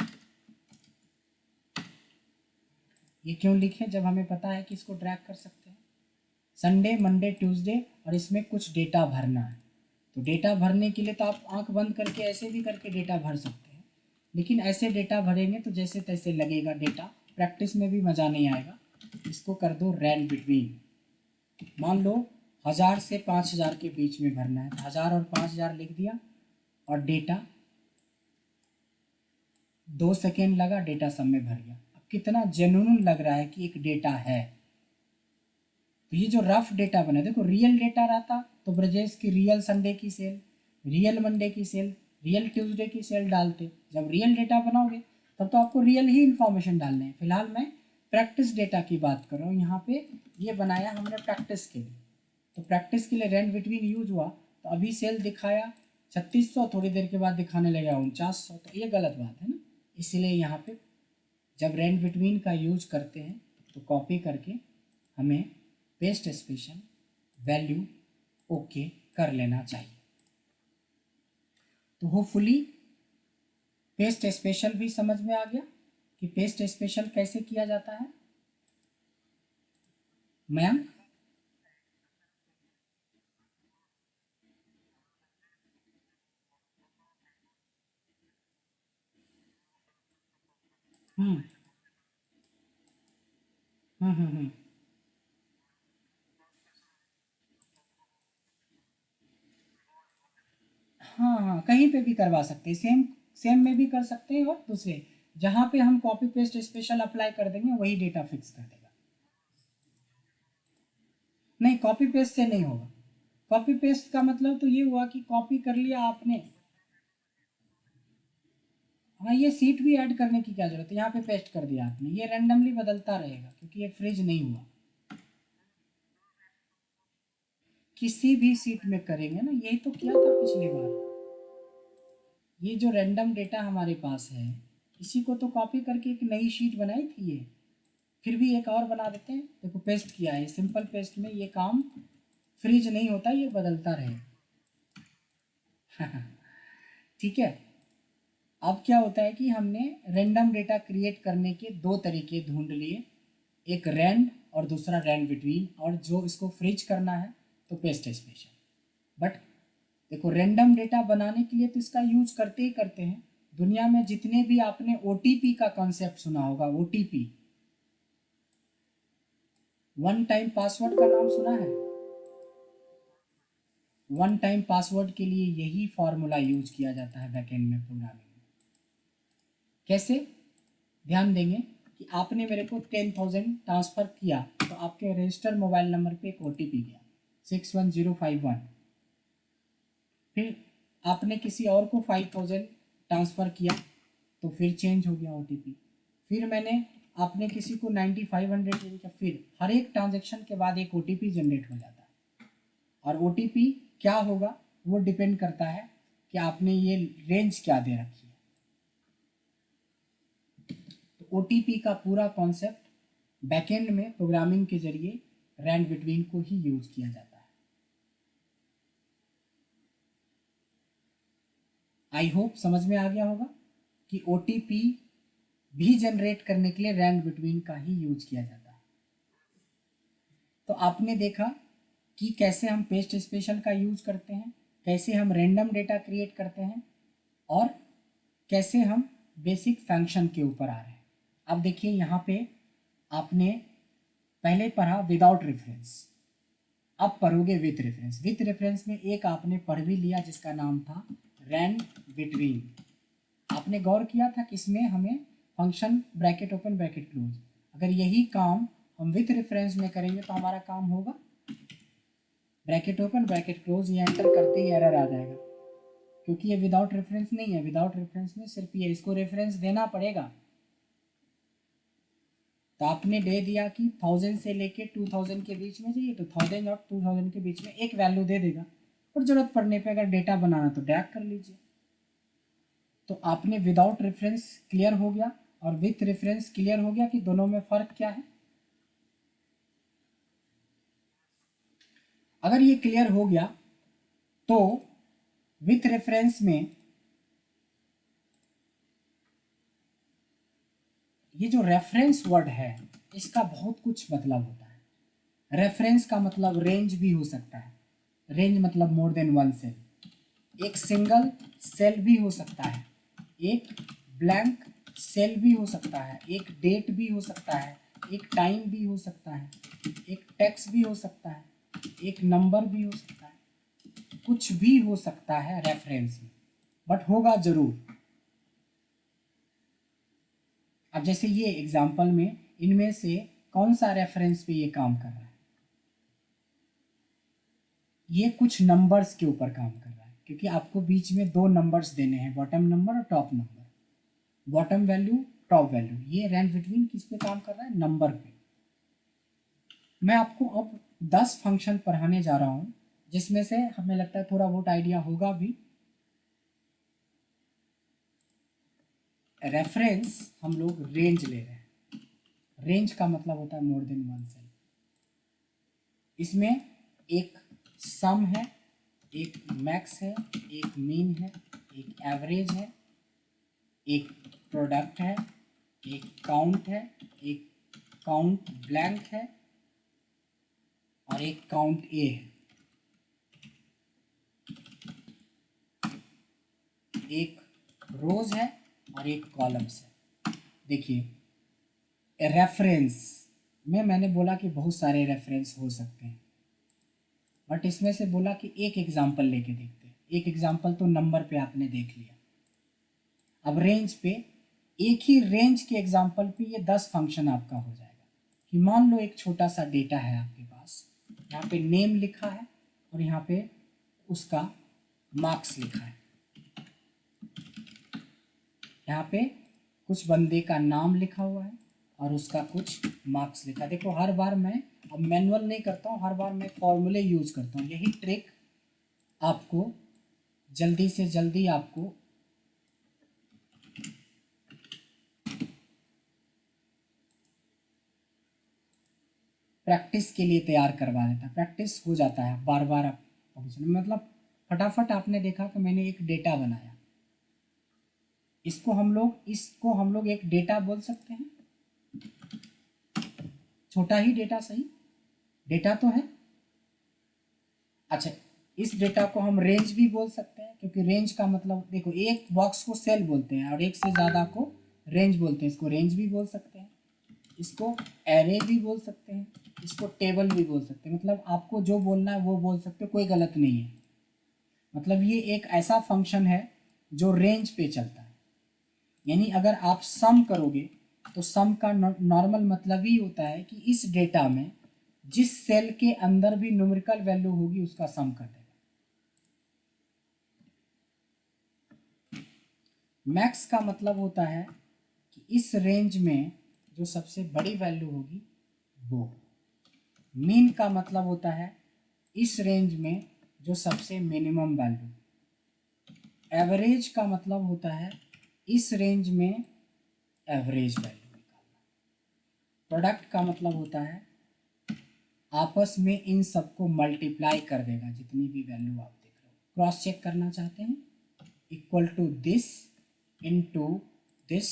ये क्यों लिखे जब हमें पता है कि इसको ड्रैग कर सकते हैं। संडे, मंडे, ट्यूसडे, और इसमें कुछ डेटा भरना है। तो डेटा भरने के लिए तो आप आंख बंद करके ऐसे भी करके डेटा भर सकते हैं, लेकिन ऐसे डेटा भरेंगे तो जैसे तैसे लगेगा डेटा, प्रैक्टिस में भी मज़ा नहीं आएगा। इसको कर दो रैंड बिटवीन। मान लो 1000 से 5000 के बीच में भरना है, 1000 और 5000 लिख दिया और डेटा 2 सेकेंड लगा, डेटा सब में भर गया। अब कितना जेन्युइन लग रहा है कि एक डेटा है। तो ये जो रफ डेटा बना, देखो रियल डेटा रहता तो ब्रजेश की रियल संडे की सेल, रियल मंडे की सेल, रियल ट्यूसडे की सेल डालते। जब रियल डेटा बनाओगे तब तो आपको रियल ही इंफॉर्मेशन डालने हैं। फिलहाल मैं प्रैक्टिस डेटा की बात कर रहा हूँ। यहाँ पे ये बनाया हमने प्रैक्टिस के लिए, तो प्रैक्टिस के लिए रैंड बिटवीन यूज हुआ। तो अभी सेल दिखाया 3600, थोड़ी देर के बाद दिखाने लगा 4900, तो ये गलत बात है ना। इसीलिए यहाँ पे जब रैंड बिटवीन का यूज करते हैं तो कॉपी करके हमें पेस्ट स्पेशल वैल्यू ओके कर लेना चाहिए। तो होपफुली पेस्ट स्पेशल भी समझ में आ गया कि पेस्ट स्पेशल कैसे किया जाता है। मैम हम्म हम्म। हाँ हाँ, कहीं पे भी करवा सकते हैं, सेम सेम में भी कर सकते हैं, और दूसरे जहाँ पे हम कॉपी पेस्ट स्पेशल अप्लाई कर देंगे वही डेटा फिक्स कर देगा। नहीं, कॉपी पेस्ट से नहीं होगा। कॉपी पेस्ट का मतलब तो ये हुआ कि कॉपी कर लिया आपने। हाँ, ये सीट भी ऐड करने की क्या जरूरत है, यहाँ पे पेस्ट कर दिया आपने, ये रैंडमली बदलता रहेगा क्योंकि ये फ्रीज नहीं हुआ। किसी भी सीट में करेंगे ना, यही तो किया था पिछली बार। ये जो रैंडम डेटा हमारे पास है, इसी को तो कॉपी करके एक नई शीट बनाई थी ये। फिर भी एक और बना देते हैं, देखो पेस्ट किया है, सिंपल पेस्ट में ये काम फ्रीज नहीं होता, ये बदलता रहेगा। ठीक है। अब क्या होता है कि हमने रैंडम डेटा क्रिएट करने के दो तरीके ढूंढ लिए, एक रैंड और दूसरा रैंड बिटवीन, और जो इसको फ्रीज करना है तो पेस्ट स्पेशल। बट देखो रैंडम डेटा बनाने के लिए तो इसका यूज करते ही करते हैं, दुनिया में जितने भी आपने ओटीपी का कॉन्सेप्ट सुना होगा, ओटीपी, वन टाइम पासवर्ड का नाम सुना है? वन टाइम पासवर्ड के लिए यही फॉर्मूला यूज किया जाता है बैकएंड में प्रोग्रामिंग में। कैसे? ध्यान देंगे कि आपने मेरे को 10,000 ट्रांसफ़र किया तो आपके रजिस्टर मोबाइल नंबर पे एक ओटीपी गया 61051। फिर आपने किसी और को 5,000 ट्रांसफ़र किया तो फिर चेंज हो गया ओटीपी। फिर आपने किसी को 9,500 किया, फिर हर एक ट्रांजेक्शन के बाद एक ओटीपी जनरेट हो जाता है। और ओटीपी क्या होगा वो डिपेंड करता है कि आपने ये रेंज क्या दे रखी है। तो ओटीपी का पूरा कॉन्सेप्ट बैकएंड में प्रोग्रामिंग के जरिए रैंड बिटवीन को ही यूज किया जाता है। आई होप समझ में आ गया होगा कि ओटीपी भी जनरेट करने के लिए रैंड बिटवीन का ही यूज किया जाता है। तो आपने देखा कि कैसे हम पेस्ट स्पेशल का यूज करते हैं, कैसे हम रैंडम डेटा क्रिएट करते हैं, और कैसे हम बेसिक फंक्शन के ऊपर आ रहे हैं। अब देखिए यहाँ पे आपने पहले पढ़ा विदाउट रेफरेंस, अब पढ़ोगे विथ रेफरेंस। विथ रेफरेंस में एक आपने पढ़ भी लिया जिसका नाम था रैंड बिटवीन। आपने गौर किया था कि इसमें हमें function bracket open bracket close, अगर यही काम हम विथ रेफरेंस में करेंगे तो हमारा काम होगा ब्रैकेट ओपन ब्रैकेट क्लोज, ये एंटर करते ही एरर आ जाएगा क्योंकि ये विदाउट रेफरेंस नहीं है। विदाउट रेफरेंस में सिर्फ ये इसको रेफरेंस देना पड़ेगा। तो आपने दे दिया कि 1000 से लेके 2000 के बीच में चाहिए तो 1000 और 2000 के बीच में एक वैल्यू दे देगा, और ज़रूरत पड़ने पे अगर डेटा बनाना तो ड्रैग कर लीजिए। तो आपने विदाउट रेफरेंस क्लियर हो गया और विथ रेफरेंस क्लियर हो गया कि दोनों में फ़र्क क्या है। अगर ये क्लियर हो गया तो विथ रेफरेंस में ये जो रेफरेंस वर्ड है इसका बहुत कुछ मतलब होता है। रेफरेंस का मतलब रेंज भी हो सकता है, रेंज मतलब मोर देन वन सेल। एक सिंगल सेल भी हो सकता है, एक ब्लैंक सेल भी हो सकता है, एक डेट भी हो सकता है, एक टाइम भी हो सकता है, एक टेक्स्ट भी हो सकता है, एक नंबर भी हो सकता है, कुछ भी हो सकता है रेफरेंस में, बट होगा जरूर। अब जैसे ये एग्जाम्पल में इनमें से कौन सा रेफरेंस पे ये काम कर रहा है? ये कुछ नंबर्स के ऊपर काम कर रहा है क्योंकि आपको बीच में दो नंबर्स देने हैं, बॉटम नंबर और top number, bottom value top value. ये रैंड बिटवीन किस पे काम कर रहा है? नंबर पे। मैं आपको अब 10 फंक्शन पढ़ाने जा रहा हूँ जिसमें से हमें लगता है थोड़ा बहुत आइडिया होगा भी। रेफरेंस हम लोग रेंज ले रहे हैं, रेंज का मतलब होता है मोर देन वन सेल। इसमें एक सम है, एक मैक्स है, एक मीन है, एक एवरेज है, एक प्रोडक्ट है, एक काउंट है, एक काउंट ब्लैंक है और एक काउंट ए है। एक रोज है और एक कॉलम्स है। देखिए रेफरेंस में मैंने बोला कि बहुत सारे रेफरेंस हो सकते हैं, बट इसमें से बोला कि एक एग्जाम्पल लेके देखते हैं। एक एग्जाम्पल तो नंबर पे आपने देख लिया। अब रेंज पे, एक ही रेंज के एग्जाम्पल पे ये 10 फंक्शन आपका हो जाएगा। कि मान लो एक छोटा सा डेटा है आपके पास, यहाँ पे नेम लिखा है और यहाँ पे उसका मार्क्स लिखा है। यहाँ पे कुछ बंदे का नाम लिखा हुआ है और उसका कुछ मार्क्स लिखा है। देखो हर बार मैं अब मैनुअल नहीं करता हूँ, हर बार मैं फॉर्मूले यूज करता हूँ। यही ट्रिक आपको जल्दी से जल्दी आपको प्रैक्टिस के लिए तैयार करवा देता है। प्रैक्टिस हो जाता है बार बार आप मतलब फटाफट आपने देखा कि मैंने एक डेटा बनाया, इसको हम लोग एक डेटा बोल सकते हैं। छोटा ही डेटा, सही डेटा तो है। अच्छा इस डेटा को हम रेंज भी बोल सकते हैं, क्योंकि रेंज का मतलब देखो, एक बॉक्स को सेल बोलते हैं और एक से ज़्यादा को रेंज बोलते हैं। इसको रेंज भी बोल सकते हैं, इसको एरे भी बोल सकते हैं, इसको टेबल भी बोल सकते हैं। मतलब आपको जो बोलना है वो बोल सकते हो, कोई गलत नहीं है। मतलब ये एक ऐसा फंक्शन है जो रेंज पे चलता है। यानी अगर आप सम करोगे तो सम का नॉर्मल मतलब ही होता है कि इस डेटा में जिस सेल के अंदर भी न्यूमेरिकल वैल्यू होगी उसका सम कर देगा। मैक्स का मतलब होता है कि इस रेंज में जो सबसे बड़ी वैल्यू होगी वो। मीन का मतलब होता है इस रेंज में जो सबसे मिनिमम वैल्यू। एवरेज का मतलब होता है इस रेंज में एवरेज वैल्यू निकालना। प्रोडक्ट का मतलब होता है आपस में इन सबको मल्टीप्लाई कर देगा, जितनी भी वैल्यू आप देख रहे हो। क्रॉस चेक करना चाहते हैं, equal to this into this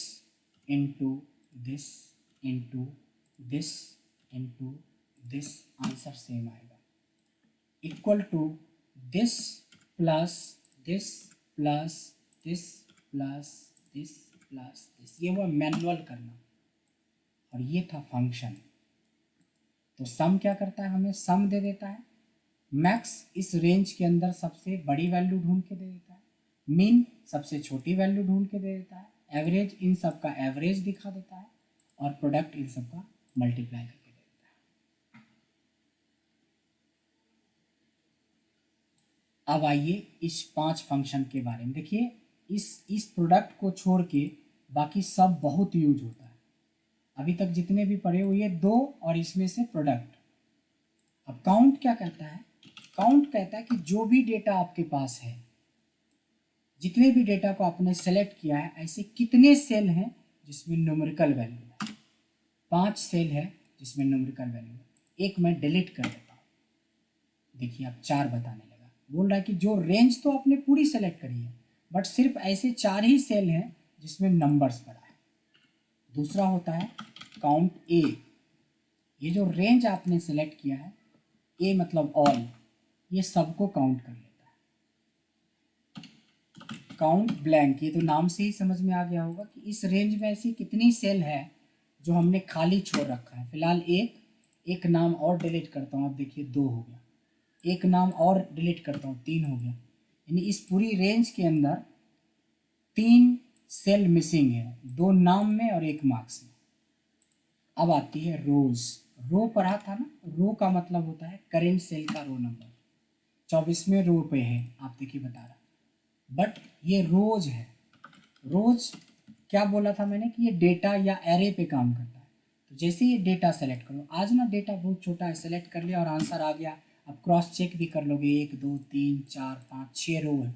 into this into this into this, answer same आएगा। Equal to this plus this plus this plus this plus this, ये हुआ मैनुअल करना और ये था फंक्शन। तो सम क्या करता है, हमें सम दे देता है। मैक्स इस रेंज के अंदर सबसे बड़ी वैल्यू ढूंढ के दे देता है। मीन सबसे छोटी वैल्यू ढूंढ के दे देता है। एवरेज इन सब का एवरेज दिखा देता है और प्रोडक्ट इन सब का मल्टीप्लाई करके दे देता है। अब आइए इस 5 फंक्शन के बारे में देखिए। इस प्रोडक्ट को छोड़ के बाकी सब बहुत यूज होता है। अभी तक जितने भी पढ़े हुए ये 2 और इसमें से प्रोडक्ट। अब काउंट क्या कहता है, काउंट कहता है कि जो भी डेटा आपके पास है, जितने भी डेटा को आपने सेलेक्ट किया है, ऐसे कितने सेल हैं जिसमें न्यूमेरिकल वैल्यू है। 5 सेल है जिसमें न्यूमेरिकल वैल्यू है। एक मैं डिलीट कर देता हूँ, देखिए अब 4 बताने लगा। बोल रहा है कि जो रेंज तो आपने पूरी सेलेक्ट करी है, बट सिर्फ ऐसे 4 ही सेल हैं जिसमें नंबर्स पड़ा है। दूसरा होता है काउंट ए। ये जो रेंज आपने सेलेक्ट किया है, ए मतलब ऑल, ये सबको काउंट कर लेता है। काउंट ब्लैंक, ये तो नाम से ही समझ में आ गया होगा कि इस रेंज में ऐसी कितनी सेल है जो हमने खाली छोड़ रखा है। फिलहाल एक नाम और डिलीट करता हूँ, अब देखिए 2 हो गया। एक नाम और डिलीट करता हूँ, 3 हो गया। यानी इस पूरी रेंज के अंदर 3 सेल मिसिंग है, 2 नाम में और 1 मार्क्स में। अब आती है रोज। रो पढ़ा था ना, रो का मतलब होता है करेंट सेल का रो नंबर। 24वें रो पे है, आप देखिए बता रहा, बट ये रोज है। रोज क्या बोला था मैंने कि ये डेटा या एरे पे काम करता है। तो जैसे ये डेटा सेलेक्ट करो, आज ना डेटा बहुत छोटा है, सेलेक्ट कर लिया और आंसर आ गया। अब क्रॉस चेक भी कर लोगे, 1 2 3 4 5 6 रो है।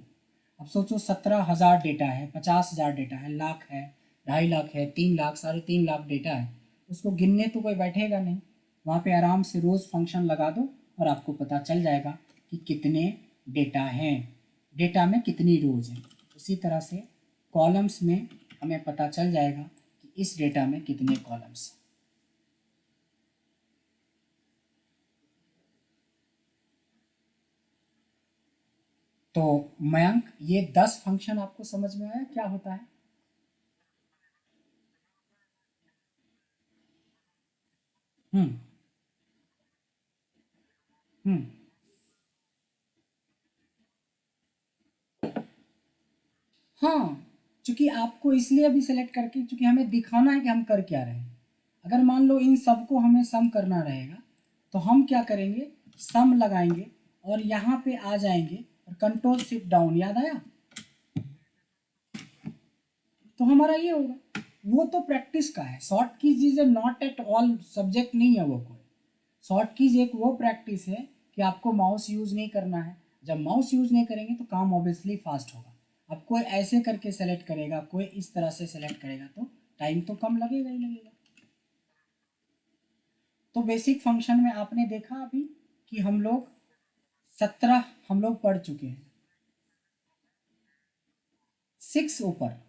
अब सोचो 17,000 डेटा है, 50,000 डेटा है, लाख है, 2.5 लाख है, 3 लाख, 3.5 लाख डेटा है। उसको गिनने तो कोई बैठेगा नहीं। वहाँ पे आराम से रोज़ फंक्शन लगा दो और आपको पता चल जाएगा कि कितने डेटा हैं, डेटा में कितनी रोज हैं। उसी तरह से कॉलम्स में हमें पता चल जाएगा कि इस डेटा में कितने कॉलम्स हैं। तो मयंक, ये 10 फंक्शन आपको समझ में आया क्या होता है? हम्म। हम्म। हाँ, चूंकि आपको इसलिए अभी सेलेक्ट करके, चूंकि हमें दिखाना है कि हम कर क्या रहे हैं। अगर मान लो इन सबको हमें सम करना रहेगा तो हम क्या करेंगे, सम लगाएंगे और यहाँ पे आ जाएंगे और कंट्रोल शिफ्ट डाउन, याद आया? तो हमारा ये होगा। वो तो प्रैक्टिस का है। Short keys is a not at all subject नहीं है वो कोई। शॉर्ट कीज एक वो प्रैक्टिस है कि आपको माउस यूज नहीं करना है। जब माउस यूज नहीं करेंगे तो काम ऑब्वियसली फास्ट होगा। अब कोई ऐसे करके सेलेक्ट करेगा, कोई इस तरह से सेलेक्ट करेगा, तो टाइम तो कम लगेगा ही लगेगा। तो बेसिक फंक्शन में आपने देखा अभी कि हम लोग 17 हम लोग पढ़ चुके हैं। 6 ऊपर,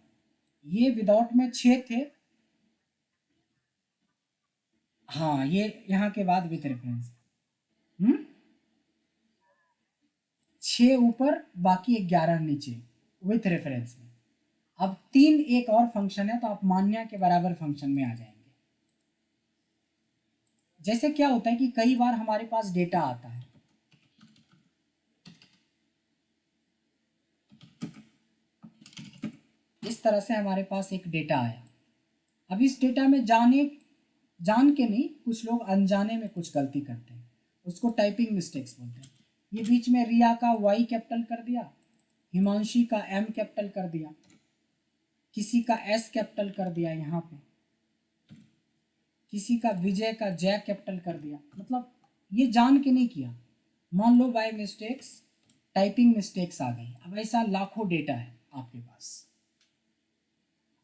ये विदाउट में 6 थे। हाँ, ये यहाँ के बाद विथ रेफरेंस। हम्म। 6 ऊपर बाकी 11 नीचे विथ रेफरेंस में। अब 3 एक और फंक्शन है, तो आप मान्य के बराबर फंक्शन में आ जाएंगे। जैसे क्या होता है कि कई बार हमारे पास डेटा आता है, इस तरह से हमारे पास एक डेटा आया। अब इस डेटा में जान के नहीं, कुछ लोग अनजाने में कुछ गलती करते हैं, उसको टाइपिंग मिस्टेक्स बोलते हैं। ये बीच में रिया का वाई कैपिटल कर दिया, हिमांशी का एम कैपिटल कर दिया, किसी का एस कैपिटल कर दिया, यहाँ पे किसी का विजय का जय कैपिटल कर दिया, मतलब ये जान के नहीं किया। मान लो बाय मिस्टेक्स टाइपिंग मिस्टेक्स आ गई। अब ऐसा लाखों डेटा है आपके पास।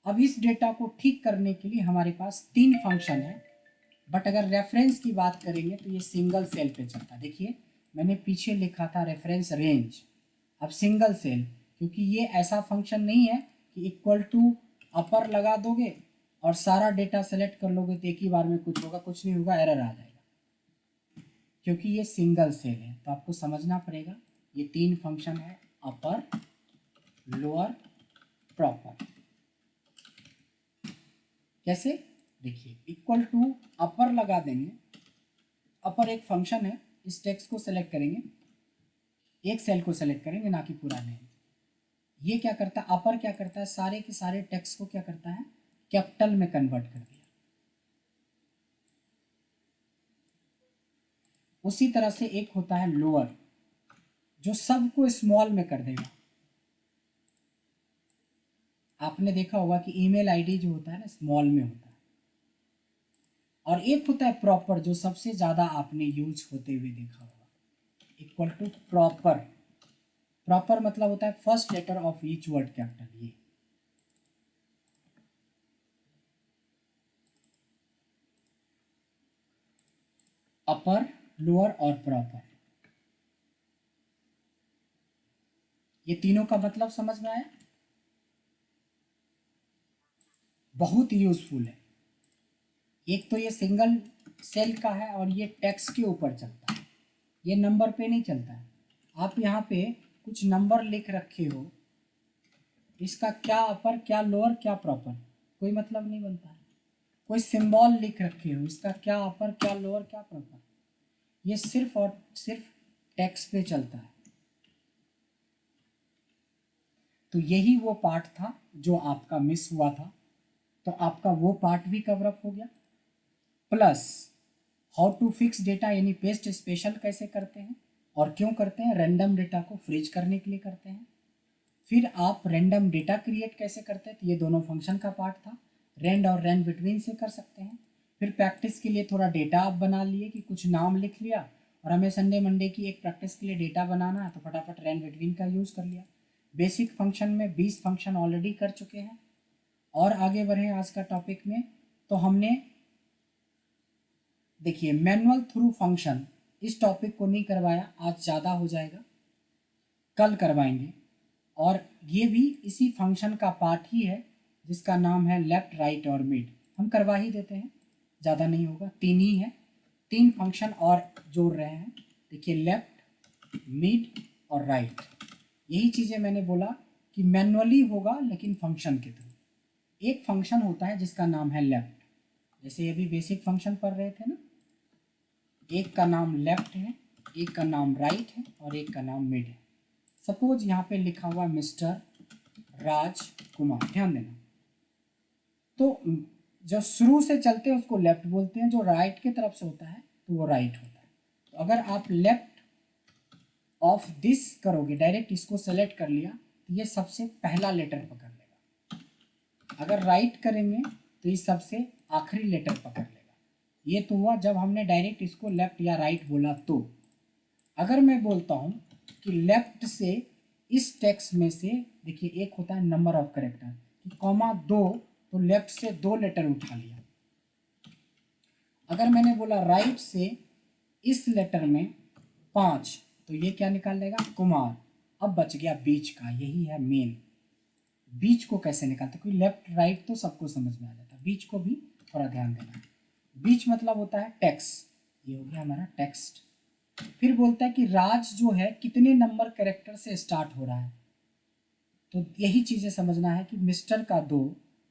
अब इस डेटा को ठीक करने के लिए हमारे पास 3 फंक्शन है, बट अगर रेफरेंस की बात करेंगे तो ये सिंगल सेल पे चलता है। देखिए मैंने पीछे लिखा था रेफरेंस रेंज, अब सिंगल सेल, क्योंकि ये ऐसा फंक्शन नहीं है कि इक्वल टू अपर लगा दोगे और सारा डेटा सेलेक्ट कर लोगे तो एक ही बार में कुछ होगा, कुछ नहीं होगा, एरर आ जाएगा। क्योंकि ये सिंगल सेल है तो आपको समझना पड़ेगा ये 3 फंक्शन है, अपर, लोअर, प्रॉपर। कैसे? देखिए इक्वल टू अपर लगा देंगे, अपर एक फंक्शन है, इस टेक्स्ट को सेलेक्ट करेंगे, एक सेल को सेलेक्ट करेंगे ना कि पूरा रेंज। ये क्या करता है, अपर क्या करता है, सारे के सारे टेक्स्ट को क्या करता है, कैपिटल में कन्वर्ट कर दिया। उसी तरह से एक होता है लोअर, जो सबको स्मॉल में कर देगा। आपने देखा होगा कि ईमेल आईडी जो होता है ना स्मॉल में होता है। और एक होता है प्रॉपर, जो सबसे ज्यादा आपने यूज होते हुए देखा होगा, इक्वल टू प्रॉपर। प्रॉपर मतलब होता है first letter of each word capital. ये अपर, लोअर और प्रॉपर, ये तीनों का मतलब समझ में आया? बहुत यूजफुल है। एक तो ये सिंगल सेल का है और ये टेक्स्ट के ऊपर चलता है, ये नंबर पे नहीं चलता है। आप यहाँ पे कुछ नंबर लिख रखे हो, इसका क्या अपर, क्या लोअर, क्या प्रॉपर, कोई मतलब नहीं बनता है। कोई सिंबल लिख रखे हो, इसका क्या अपर, क्या लोअर, क्या प्रॉपर, ये सिर्फ और सिर्फ टेक्स्ट पे चलता है। तो यही वो पार्ट था जो आपका मिस हुआ था, तो आपका वो पार्ट भी कवर अप हो गया। Plus how to fix data, यानी पेस्ट स्पेशल कैसे करते हैं और क्यों करते हैं, रैंडम डेटा को फ्रीज करने के लिए करते हैं। फिर आप रैंडम डेटा क्रिएट कैसे करते हैं, तो ये दोनों फंक्शन का पार्ट था। रेंड और रेंड बिटवीन से कर सकते हैं। फिर प्रैक्टिस के लिए थोड़ा डेटा आप बना लिए कि कुछ नाम लिख लिया, और हमें संडे मंडे की एक प्रैक्टिस के लिए डेटा बनाना है तो फटाफट रेंड बिटवीन का यूज़ कर लिया। बेसिक फंक्शन में 20 फंक्शन ऑलरेडी कर चुके हैं। और आगे बढ़े आज का टॉपिक में, तो हमने देखिए मैनुअल थ्रू फंक्शन, इस टॉपिक को नहीं करवाया, आज ज़्यादा हो जाएगा, कल करवाएंगे। और ये भी इसी फंक्शन का पार्ट ही है जिसका नाम है लेफ्ट, राइट और मिड, हम करवा ही देते हैं, ज़्यादा नहीं होगा, 3 ही है। 3 फंक्शन और जोड़ रहे हैं। देखिए लेफ्ट, मिड और राइट, यही चीज़ें मैंने बोला कि मैनुअली होगा लेकिन फंक्शन के थ्रू। एक फंक्शन होता है जिसका नाम है लेफ्ट, जैसे अभी बेसिक फंक्शन पढ़ रहे थे ना, एक का नाम लेफ्ट है, एक का नाम राइट है और एक का नाम मिड है। सपोज यहाँ पे लिखा हुआ मिस्टर राजकुमार, ध्यान देना। तो जो शुरू से चलते हैं उसको लेफ्ट बोलते हैं, जो राइट की तरफ से होता है तो वो राइट होता है। तो अगर आप लेफ्ट ऑफ दिस करोगे, डायरेक्ट इसको सेलेक्ट कर लिया तो ये सबसे पहला लेटर पकड़ लेगा। अगर राइट करेंगे तो ये सबसे आखिरी लेटर पकड़ लेगा। ये तो हुआ जब हमने डायरेक्ट इसको लेफ्ट या राइट बोला। तो अगर मैं बोलता हूँ कि लेफ्ट से इस टेक्स्ट में से, देखिए एक होता है नंबर ऑफ करेक्टर, कि कॉमा 2, तो लेफ्ट से 2 लेटर उठा लिया। अगर मैंने बोला राइट से इस लेटर में 5, तो ये क्या निकाल लेगा, कुमार। अब बच गया बीच का, यही है मेन। बीच को कैसे निकालते, कोई लेफ्ट राइट तो सबको समझ में आ जाता है, बीच को भी थोड़ा ध्यान देना है। बीच मतलब होता है टेक्स्ट, ये हो गया हमारा टेक्स्ट। फिर बोलता है कि राज जो है कितने नंबर कैरेक्टर से स्टार्ट हो रहा है। तो यही चीज़ें समझना है कि मिस्टर का 2,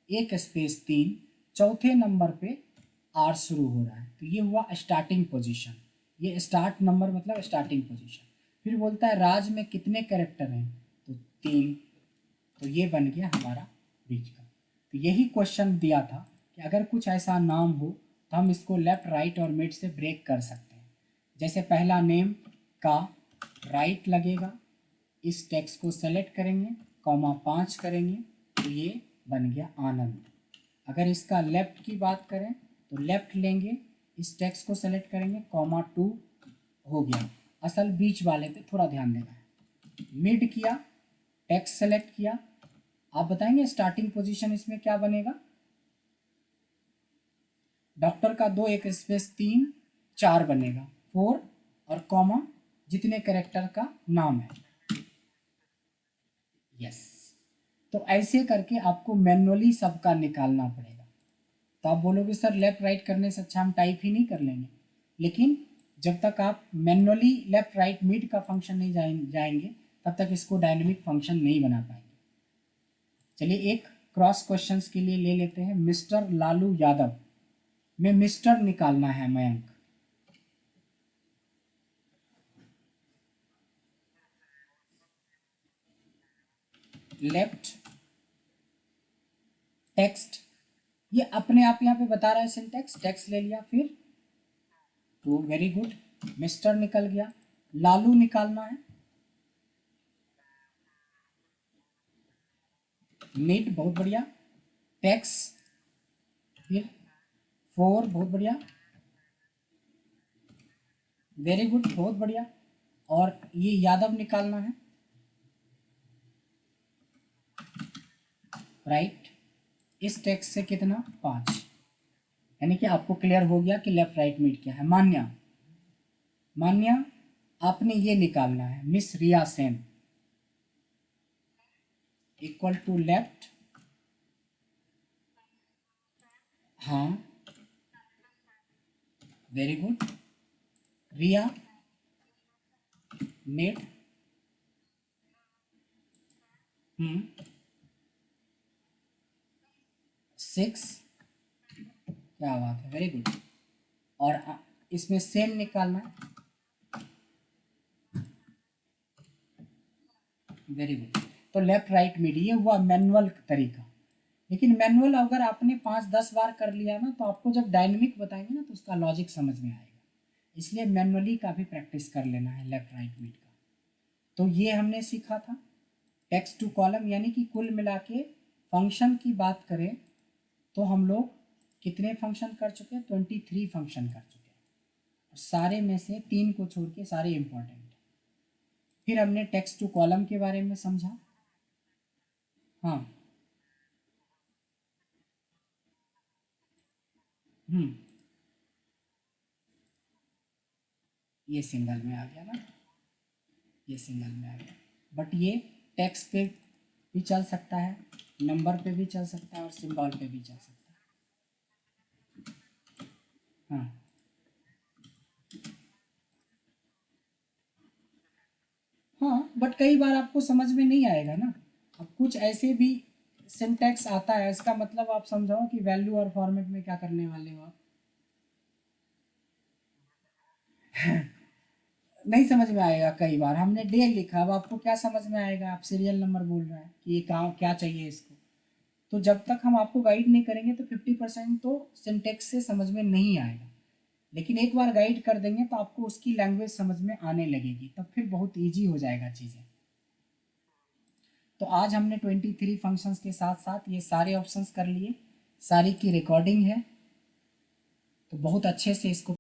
एक स्पेस 3, चौथे नंबर पे आर शुरू हो रहा है, तो ये हुआ स्टार्टिंग पोजीशन। ये स्टार्ट नंबर मतलब स्टार्टिंग पोजीशन। फिर बोलता है राज में कितने कैरेक्टर हैं, तो 3, तो ये बन गया हमारा बीच का। तो यही क्वेश्चन दिया था कि अगर कुछ ऐसा नाम हो तो हम इसको लेफ्ट राइट और मिड से ब्रेक कर सकते हैं। जैसे पहला नेम का राइट लगेगा, इस टेक्स्ट को सेलेक्ट करेंगे, कॉमा 5 करेंगे, तो ये बन गया आनंद। अगर इसका लेफ्ट की बात करें तो लेफ्ट लेंगे, इस टेक्स्ट को सेलेक्ट करेंगे, कॉमा 2 हो गया। असल बीच वाले पे थोड़ा ध्यान देना है। मिड किया, टेक्स्ट सेलेक्ट किया, आप बताएंगे स्टार्टिंग पोजीशन इसमें क्या बनेगा। डॉक्टर का 2, एक स्पेस 3, 4 बनेगा, 4 और कॉमा जितने कैरेक्टर का नाम है। यस, तो ऐसे करके आपको मैन्युअली सबका निकालना पड़ेगा। तो आप बोलोगे सर लेफ्ट राइट करने से अच्छा हम टाइप ही नहीं कर लेंगे, लेकिन जब तक आप मैन्युअली लेफ्ट राइट मिड का फंक्शन नहीं जाएंगे तब तक इसको डायनेमिक फंक्शन नहीं बना पाएंगे। चलिए एक क्रॉस क्वेश्चंस के लिए ले लेते हैं। मिस्टर लालू यादव में मिस्टर निकालना है मयंक। लेफ्ट टेक्स्ट, ये अपने आप यहाँ पे बता रहा है सिंटेक्स, टेक्स्ट ले लिया, फिर तो वेरी गुड, मिस्टर निकल गया। लालू निकालना है, मिड, बहुत बढ़िया, टेक्स, फिर 4, बहुत बढ़िया, वेरी गुड, बहुत बढ़िया। और ये यादव निकालना है, राइट, इस टेक्स्ट से कितना 5, यानी कि आपको क्लियर हो गया कि लेफ्ट राइट मिड क्या है। मान्या, मान्या आपने ये निकालना है, miss Riya Sen equal to left, हाँ वेरी गुड, रिया मिड, 6, क्या बात है, वेरी गुड। और इसमें सेम निकालना है, वेरी गुड। तो लेफ्ट राइट मिड, ये हुआ मैनुअल तरीका। लेकिन मैनुअल अगर आपने 5-10 बार कर लिया ना, तो आपको जब डायनेमिक बताएंगे ना तो उसका लॉजिक समझ में आएगा। इसलिए मैनुअली का भी प्रैक्टिस कर लेना है लेफ्ट राइट मिड का। तो ये हमने सीखा था टेक्स्ट टू कॉलम, यानी कि कुल मिला के फंक्शन की बात करें तो हम लोग कितने फंक्शन कर चुके हैं, 23 फंक्शन कर चुके हैं, और सारे में से 3 को छोड़ के सारे इंपॉर्टेंट। फिर हमने टेक्स्ट टू कॉलम के बारे में समझा, हाँ, हम्म, ये सिंगल में आ गया ना, ये सिंगल में आ गया, बट ये टेक्स्ट पे भी चल सकता है, नंबर पे भी चल सकता है, और सिंबल पे भी चल सकता है, हाँ। हाँ, बट कई बार आपको समझ में नहीं आएगा ना। अब कुछ ऐसे भी सिंटैक्स आता है, इसका मतलब आप समझाओ कि वैल्यू और फॉर्मेट में क्या करने वाले हो आप। नहीं समझ में आएगा, कई बार हमने डे लिखा, अब आपको क्या समझ में आएगा, आप सीरियल नंबर बोल रहे हैं कि ये काम क्या चाहिए इसको। तो जब तक हम आपको गाइड नहीं करेंगे तो 50% तो सिंटेक्स से समझ में नहीं आएगा। लेकिन एक बार गाइड कर देंगे तो आपको उसकी लैंग्वेज समझ में आने लगेगी, तब फिर बहुत ईजी हो जाएगा चीज़ें। तो आज हमने 23 फंक्शंस के साथ साथ ये सारे ऑप्शंस कर लिए, सारी की रिकॉर्डिंग है, तो बहुत अच्छे से इसको